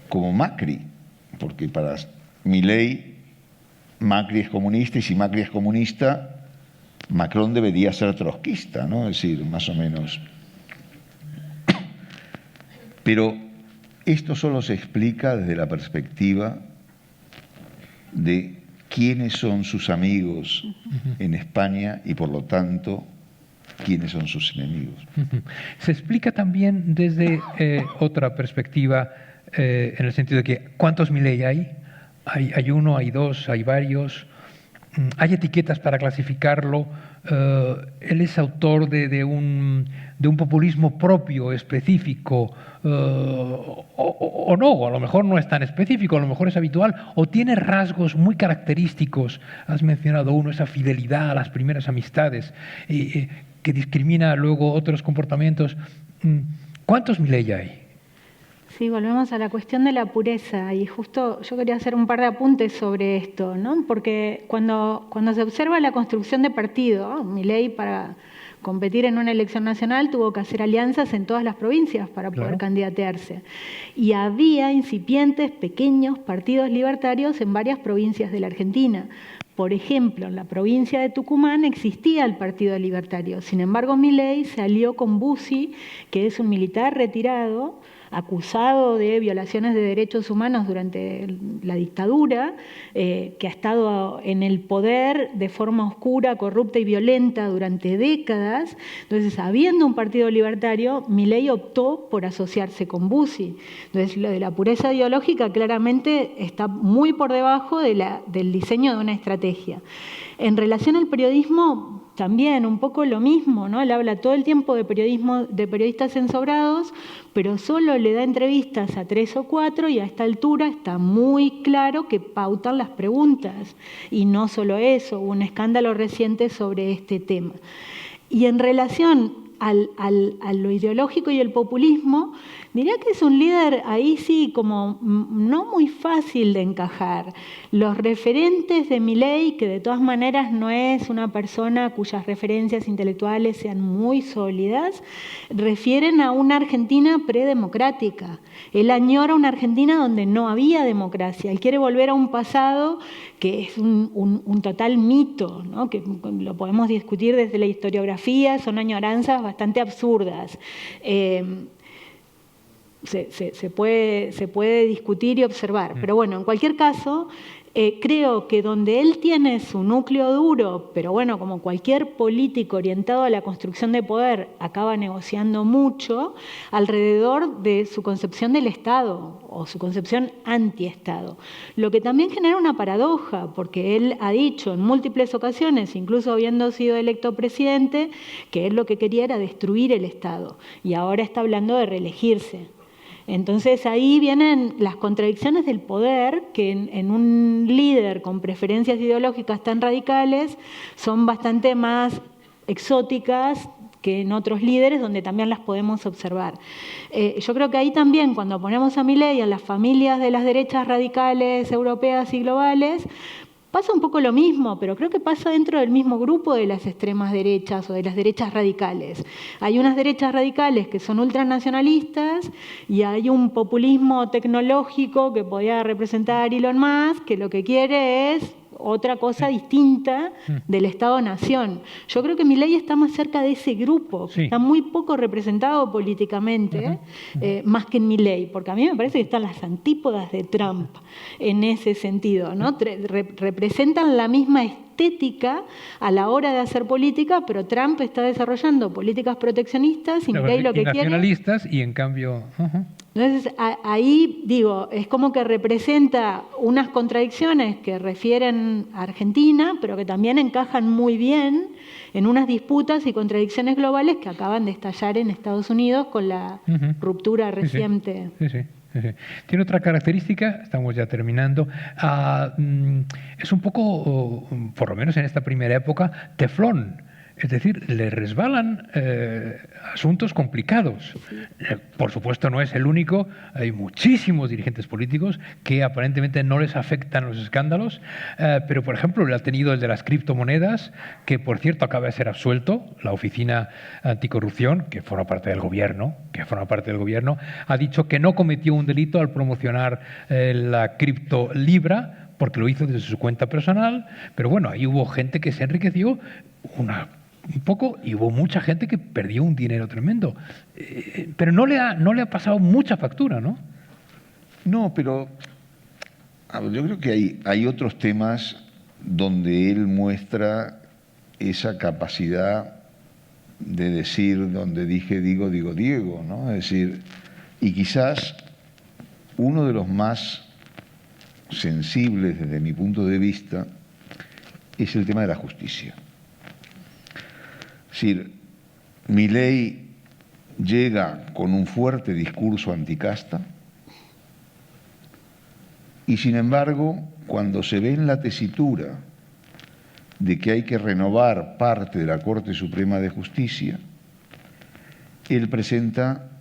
como Macri, porque para Milei Macri es comunista y si Macri es comunista, Macron debería ser trotskista, ¿no? Es decir, más o menos. Pero esto solo se explica desde la perspectiva de quiénes son sus amigos en España y, por lo tanto, quiénes son sus enemigos. Se explica también desde otra perspectiva, en el sentido de que ¿cuántos Milei hay? Hay uno, hay dos, hay varios. Hay etiquetas para clasificarlo. Él es autor de un populismo propio, específico, o no, a lo mejor no es tan específico, a lo mejor es habitual, o tiene rasgos muy característicos. Has mencionado uno, esa fidelidad a las primeras amistades, que discrimina luego otros comportamientos. ¿Cuántos Milei hay? Sí, volvemos a la cuestión de la pureza y justo yo quería hacer un par de apuntes sobre esto, ¿no? Porque cuando se observa la construcción de partido, Milei para competir en una elección nacional tuvo que hacer alianzas en todas las provincias para poder candidatearse. Y había incipientes, pequeños partidos libertarios en varias provincias de la Argentina. Por ejemplo, en la provincia de Tucumán existía el Partido Libertario. Sin embargo, Milei se alió con Bussi, que es un militar retirado, acusado de violaciones de derechos humanos durante la dictadura, que ha estado en el poder de forma oscura, corrupta y violenta durante décadas. Entonces, habiendo un partido libertario, Milei optó por asociarse con Bussi. Entonces, lo de la pureza ideológica claramente está muy por debajo del diseño de una estrategia. En relación al periodismo, también un poco lo mismo, ¿no? Él habla todo el tiempo de periodismo, de periodistas ensobrados, pero solo le da entrevistas a 3 o 4 y a esta altura está muy claro que pautan las preguntas. Y no solo eso, hubo un escándalo reciente sobre este tema. Y en relación a lo ideológico y el populismo, diría que es un líder ahí sí como no muy fácil de encajar. Los referentes de Milei, que de todas maneras no es una persona cuyas referencias intelectuales sean muy sólidas, refieren a una Argentina predemocrática. Él añora una Argentina donde no había democracia. Él quiere volver a un pasado que es un total mito, ¿no? Que lo podemos discutir desde la historiografía, son añoranzas bastante absurdas. Se puede discutir y observar, pero bueno, en cualquier caso, creo que donde él tiene su núcleo duro, pero bueno, como cualquier político orientado a la construcción de poder, acaba negociando mucho alrededor de su concepción del Estado o su concepción anti-Estado. Lo que también genera una paradoja, porque él ha dicho en múltiples ocasiones, incluso habiendo sido electo presidente, que él lo que quería era destruir el Estado y ahora está hablando de reelegirse. Entonces ahí vienen las contradicciones del poder que en un líder con preferencias ideológicas tan radicales son bastante más exóticas que en otros líderes donde también las podemos observar. Yo creo que ahí también cuando ponemos a Milei en las familias de las derechas radicales europeas y globales, pasa un poco lo mismo, pero creo que pasa dentro del mismo grupo de las extremas derechas o de las derechas radicales. Hay unas derechas radicales que son ultranacionalistas y hay un populismo tecnológico que podía representar Elon Musk, que lo que quiere es otra cosa distinta del Estado-Nación. Yo creo que Milei está más cerca de ese grupo, que está muy poco representado políticamente, más que en Milei, porque a mí me parece que están las antípodas de Trump en ese sentido, ¿no? Representan la misma estética a la hora de hacer política, pero Trump está desarrollando políticas proteccionistas y Milei lo que quiere... nacionalistas y en cambio... Entonces, ahí digo, es como que representa unas contradicciones que refieren a Argentina, pero que también encajan muy bien en unas disputas y contradicciones globales que acaban de estallar en Estados Unidos con la ruptura reciente. Sí. Tiene otra característica, estamos ya terminando, es un poco, por lo menos en esta primera época, teflón. Es decir, le resbalan asuntos complicados. Por supuesto, no es el único. Hay muchísimos dirigentes políticos que aparentemente no les afectan los escándalos, pero, por ejemplo, le ha tenido el de las criptomonedas, que, por cierto, acaba de ser absuelto. La Oficina Anticorrupción, que forma parte del gobierno, ha dicho que no cometió un delito al promocionar la criptolibra, porque lo hizo desde su cuenta personal, pero bueno, ahí hubo gente que se enriqueció un poco y hubo mucha gente que perdió un dinero tremendo. Pero no le ha pasado mucha factura, ¿no? No, pero yo creo que hay otros temas donde él muestra esa capacidad de decir, donde dije, digo, Diego, ¿no? Es decir, y quizás uno de los más sensibles desde mi punto de vista es el tema de la justicia. Es decir, Milei llega con un fuerte discurso anticasta y sin embargo, cuando se ve en la tesitura de que hay que renovar parte de la Corte Suprema de Justicia, él presenta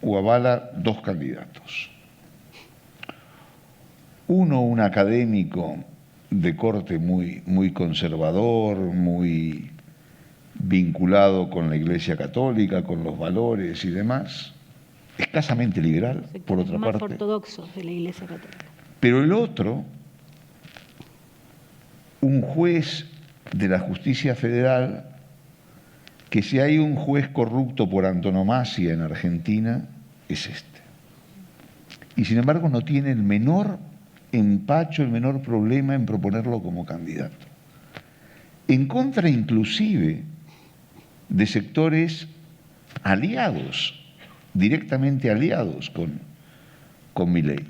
o avala 2 candidatos. Uno, un académico de corte muy conservador, muy vinculado con la Iglesia Católica, con los valores y demás, escasamente liberal, por otra parte. Más ortodoxos de la Iglesia Católica. Pero el otro, un juez de la Justicia Federal, que si hay un juez corrupto por antonomasia en Argentina, es este. Y sin embargo no tiene el menor empacho, el menor problema en proponerlo como candidato. En contra inclusive de sectores aliados, directamente aliados con Milei.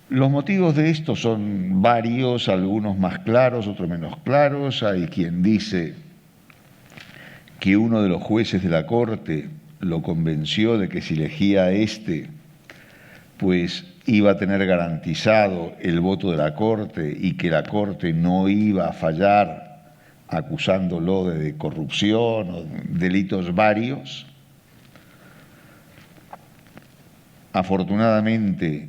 Los motivos de esto son varios, algunos más claros, otros menos claros. Hay quien dice que uno de los jueces de la Corte lo convenció de que si elegía a este, pues iba a tener garantizado el voto de la Corte y que la Corte no iba a fallar acusándolo de corrupción o delitos varios. Afortunadamente,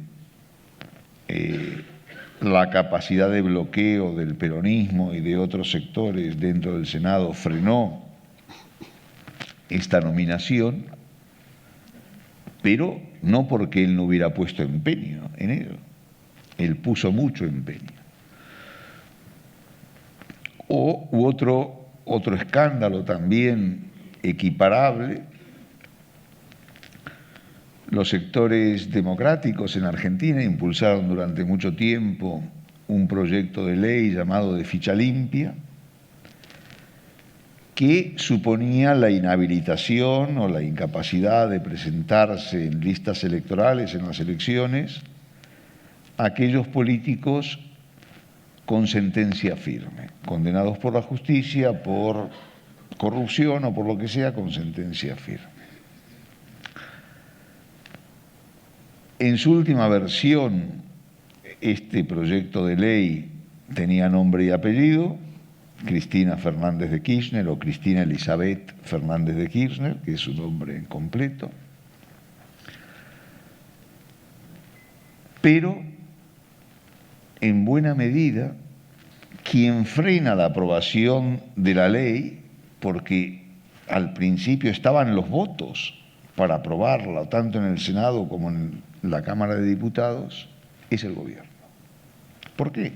la capacidad de bloqueo del peronismo y de otros sectores dentro del Senado frenó esta nominación, pero no porque él no hubiera puesto empeño en ello. Él puso mucho empeño. Otro escándalo también equiparable: los sectores democráticos en Argentina impulsaron durante mucho tiempo un proyecto de ley llamado de ficha limpia, que suponía la inhabilitación o la incapacidad de presentarse en listas electorales en las elecciones a aquellos políticos con sentencia firme, condenados por la justicia por corrupción o por lo que sea, con sentencia firme. En su última versión, este proyecto de ley tenía nombre y apellido: Cristina Fernández de Kirchner o Cristina Elizabeth Fernández de Kirchner, que es su nombre completo. Pero, en buena medida, quien frena la aprobación de la ley, porque al principio estaban los votos para aprobarla, tanto en el Senado como en la Cámara de Diputados, es el gobierno. ¿Por qué?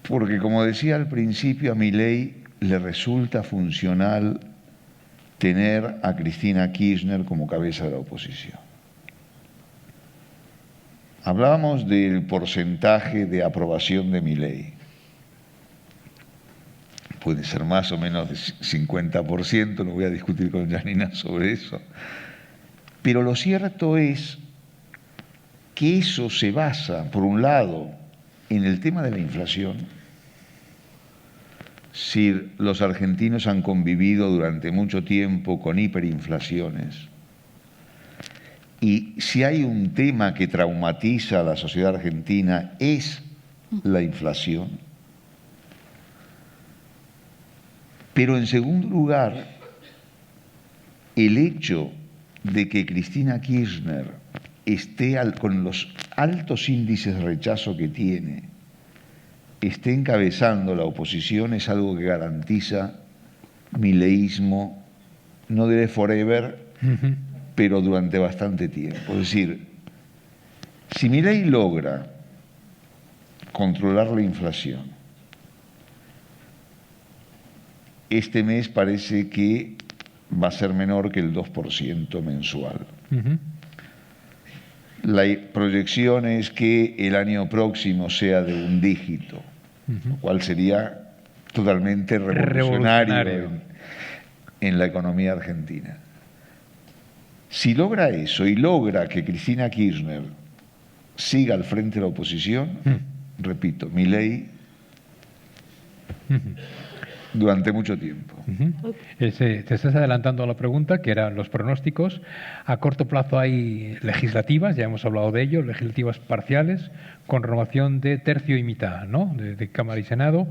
Porque, como decía al principio, a Milei le resulta funcional tener a Cristina Kirchner como cabeza de la oposición. Hablábamos del porcentaje de aprobación de Milei. Puede ser más o menos de 50%, no voy a discutir con Janina sobre eso. Pero lo cierto es que eso se basa, por un lado, en el tema de la inflación. Si los argentinos han convivido durante mucho tiempo con hiperinflaciones, y si hay un tema que traumatiza a la sociedad argentina es la inflación. Pero en segundo lugar, el hecho de que Cristina Kirchner esté con los altos índices de rechazo que tiene, esté encabezando la oposición, es algo que garantiza mileísmo, no diré forever, pero durante bastante tiempo. Es decir, si Milei logra controlar la inflación, este mes parece que va a ser menor que el 2% mensual. La proyección es que el año próximo sea de un dígito, lo cual sería totalmente revolucionario en la economía argentina. Si logra eso y logra que Cristina Kirchner siga al frente de la oposición, repito, Milei durante mucho tiempo. Te estás adelantando a la pregunta, que eran los pronósticos. A corto plazo hay legislativas, ya hemos hablado de ello, legislativas parciales, con renovación de tercio y mitad, ¿no?, de Cámara y Senado.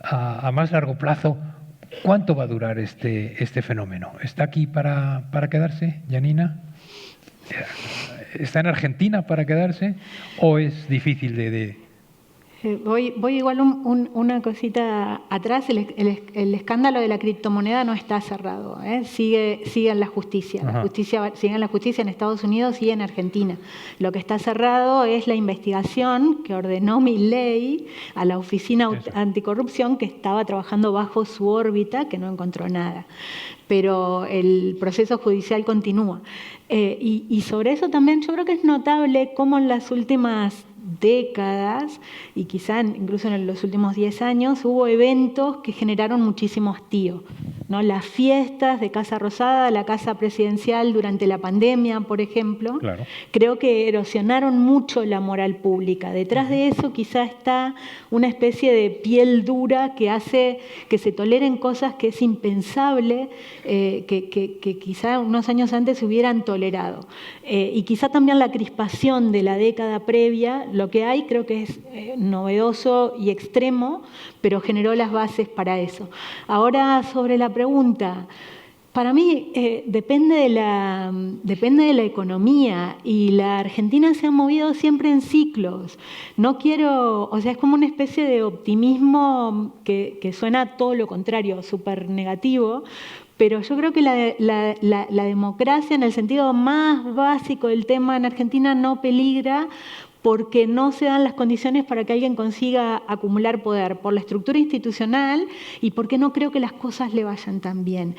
A más largo plazo, ¿cuánto va a durar este fenómeno? ¿Está aquí para quedarse, Janina? ¿Está en Argentina para quedarse o es difícil de...? Voy igual una cosita atrás. El escándalo de la criptomoneda no está cerrado, ¿eh? Sigue en la justicia. Sigue en la justicia en Estados Unidos y en Argentina. Lo que está cerrado es la investigación que ordenó Milei a la Oficina Anticorrupción, que estaba trabajando bajo su órbita, que no encontró nada. Pero el proceso judicial continúa. Y sobre eso también yo creo que es notable cómo en las últimas décadas y quizá incluso en los últimos 10 años hubo eventos que generaron muchísimo hastío. ¿no? Las fiestas de Casa Rosada, la Casa Presidencial durante la pandemia, por ejemplo, Claro. creo que erosionaron mucho la moral pública. Detrás de eso quizá está una especie de piel dura que hace que se toleren cosas que es impensable que quizá unos años antes se hubieran tolerado. Y quizá también la crispación de la década previa, lo que hay creo que es novedoso y extremo, pero generó las bases para eso. Ahora, sobre la pregunta, para mí depende de la economía, y la Argentina se ha movido siempre en ciclos. No quiero, o sea, es como una especie de optimismo que suena todo lo contrario, súper negativo, pero yo creo que la democracia en el sentido más básico del tema en Argentina no peligra, porque no se dan las condiciones para que alguien consiga acumular poder por la estructura institucional y porque no creo que las cosas le vayan tan bien.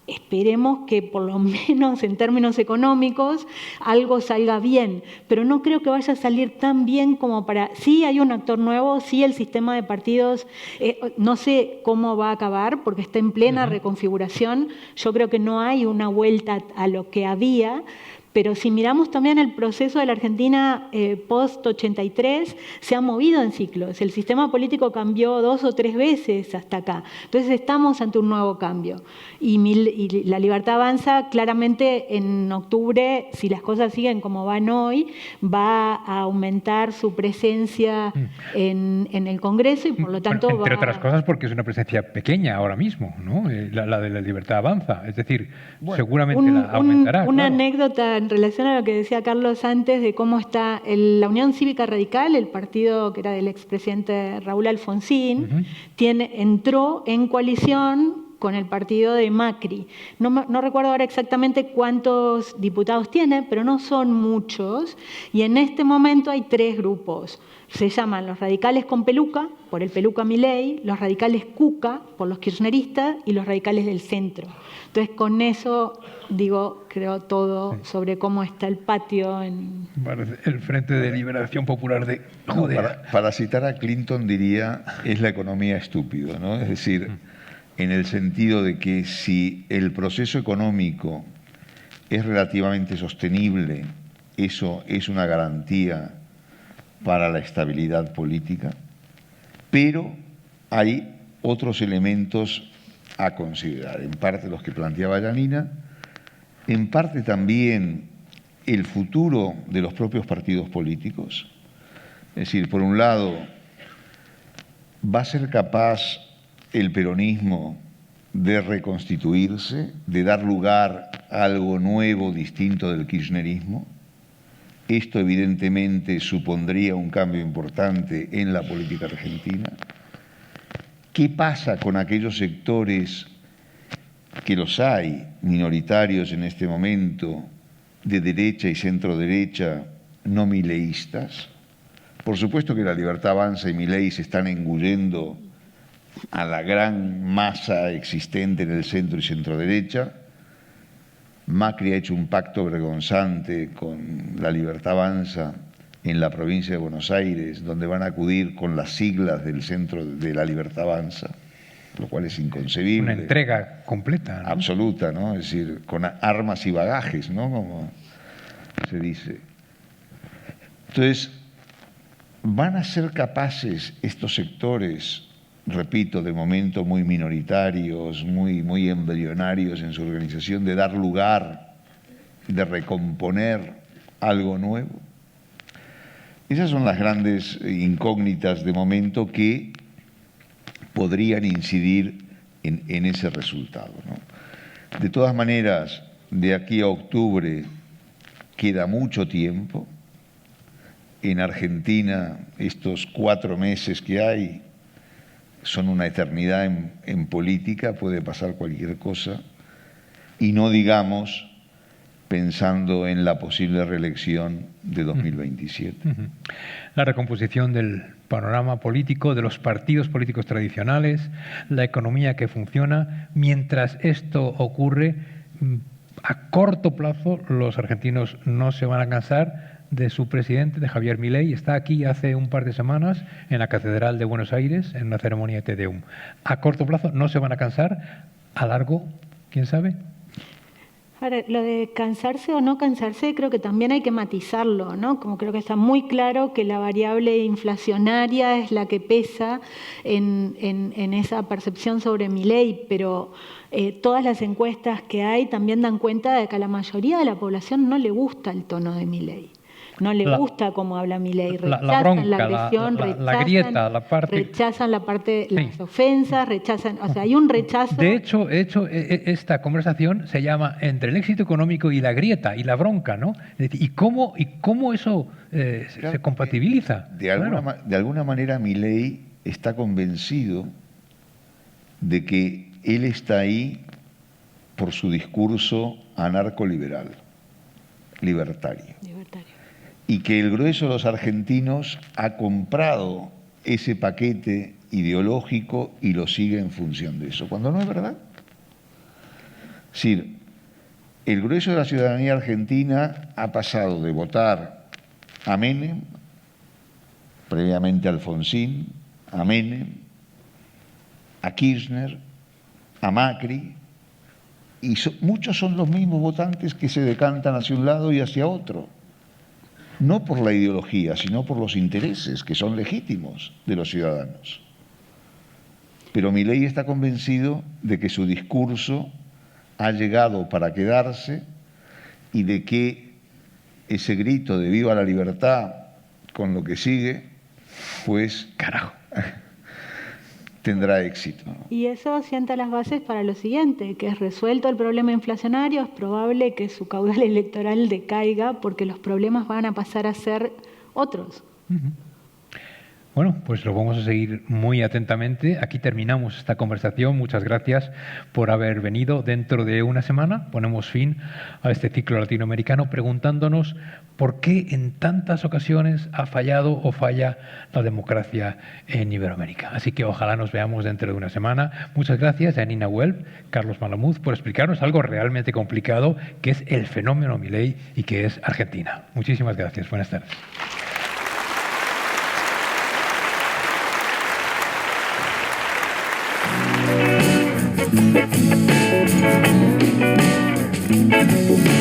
Esperemos que por lo menos en términos económicos algo salga bien, pero no creo que vaya a salir tan bien como para... Sí hay un actor nuevo, sí el sistema de partidos, no sé cómo va a acabar porque está en plena reconfiguración. Yo creo que no hay una vuelta a lo que había, pero si miramos también el proceso de la Argentina post-83, se ha movido en ciclos. El sistema político cambió 2 o 3 veces hasta acá. Entonces estamos ante un nuevo cambio. Y la Libertad Avanza, claramente en octubre, si las cosas siguen como van hoy, va a aumentar su presencia en el Congreso y por lo tanto entre otras cosas porque es una presencia pequeña ahora mismo, ¿no? La de la Libertad Avanza. Es decir, seguramente la aumentará. Una claro. anécdota en relación a lo que decía Carlos antes de cómo está la Unión Cívica Radical, el partido que era del expresidente Raúl Alfonsín, entró en coalición con el partido de Macri. No recuerdo ahora exactamente cuántos diputados tiene, pero no son muchos, y en este momento hay 3 grupos. Se llaman los radicales con peluca, por el peluca Milei, los radicales cuca, por los kirchneristas, y los radicales del centro. Entonces, con eso digo, creo todo sobre cómo está el patio. El Frente de Liberación Popular de... Para citar a Clinton diría, es la economía estúpida, ¿no? Es decir, en el sentido de que si el proceso económico es relativamente sostenible, eso es una garantía para la estabilidad política, pero hay otros elementos a considerar, en parte los que planteaba Yanina, en parte también el futuro de los propios partidos políticos. Es decir, por un lado, ¿va a ser capaz el peronismo de reconstituirse, de dar lugar a algo nuevo, distinto del kirchnerismo? Esto evidentemente supondría un cambio importante en la política argentina. ¿Qué pasa con aquellos sectores que los hay, minoritarios en este momento, de derecha y centro-derecha, no mileístas? Por supuesto que la Libertad Avanza y Milei se están engullendo a la gran masa existente en el centro y centro-derecha. Macri ha hecho un pacto vergonzante con la Libertad Avanza en la provincia de Buenos Aires, donde van a acudir con las siglas del centro de la Libertad Avanza, lo cual es inconcebible. Una entrega completa, ¿no? Absoluta, ¿no? Es decir, con armas y bagajes, ¿no? Como se dice. Entonces, ¿van a ser capaces estos sectores, repito, de momento muy minoritarios, muy embrionarios en su organización, de dar lugar, de recomponer algo nuevo? Esas son las grandes incógnitas de momento que podrían incidir en ese resultado, ¿no? De todas maneras, de aquí a octubre queda mucho tiempo. En Argentina, estos 4 meses que hay son una eternidad en política, puede pasar cualquier cosa, y no digamos pensando en la posible reelección de 2027. La recomposición del panorama político, de los partidos políticos tradicionales, la economía que funciona. Mientras esto ocurre, a corto plazo los argentinos no se van a cansar de su presidente, de Javier Milei. Está aquí hace un par de semanas en la Catedral de Buenos Aires en una ceremonia de Te Deum. A corto plazo no se van a cansar. a largo, ¿quién sabe? Ahora, lo de cansarse o no cansarse creo que también hay que matizarlo, ¿no? Como creo que está muy claro que la variable inflacionaria es la que pesa en esa percepción sobre Milei, pero todas las encuestas que hay también dan cuenta de que a la mayoría de la población no le gusta el tono de Milei. No le gusta cómo habla Milei, rechazan bronca, la agresión, la grieta, la parte... rechazan la parte, las Sí. ofensas, rechazan, o sea, hay un rechazo. De hecho, esta conversación se llama Entre el éxito económico y la grieta y la bronca, ¿no? Es decir, ¿y cómo eso se compatibiliza? De alguna manera Milei está convencido de que él está ahí por su discurso anarcoliberal, libertario. Y que el grueso de los argentinos ha comprado ese paquete ideológico y lo sigue en función de eso, cuando no es verdad. Es decir, el grueso de la ciudadanía argentina ha pasado de votar a Menem, previamente a Alfonsín, a Menem, a Kirchner, a Macri, y muchos son los mismos votantes que se decantan hacia un lado y hacia otro. No por la ideología, sino por los intereses, que son legítimos de los ciudadanos. Pero Milei está convencido de que su discurso ha llegado para quedarse y de que ese grito de viva la libertad con lo que sigue, pues, carajo, tendrá éxito. Y eso sienta las bases para lo siguiente, que es resuelto el problema inflacionario, es probable que su caudal electoral decaiga porque los problemas van a pasar a ser otros. Bueno, pues lo vamos a seguir muy atentamente. Aquí terminamos esta conversación. Muchas gracias por haber venido. Dentro de una semana ponemos fin a este ciclo latinoamericano preguntándonos por qué en tantas ocasiones ha fallado o falla la democracia en Iberoamérica. Así que ojalá nos veamos dentro de una semana. Muchas gracias a Nina Welp, Carlos Malamud, por explicarnos algo realmente complicado que es el fenómeno Milei y que es Argentina. Muchísimas gracias. Buenas tardes. Thank you.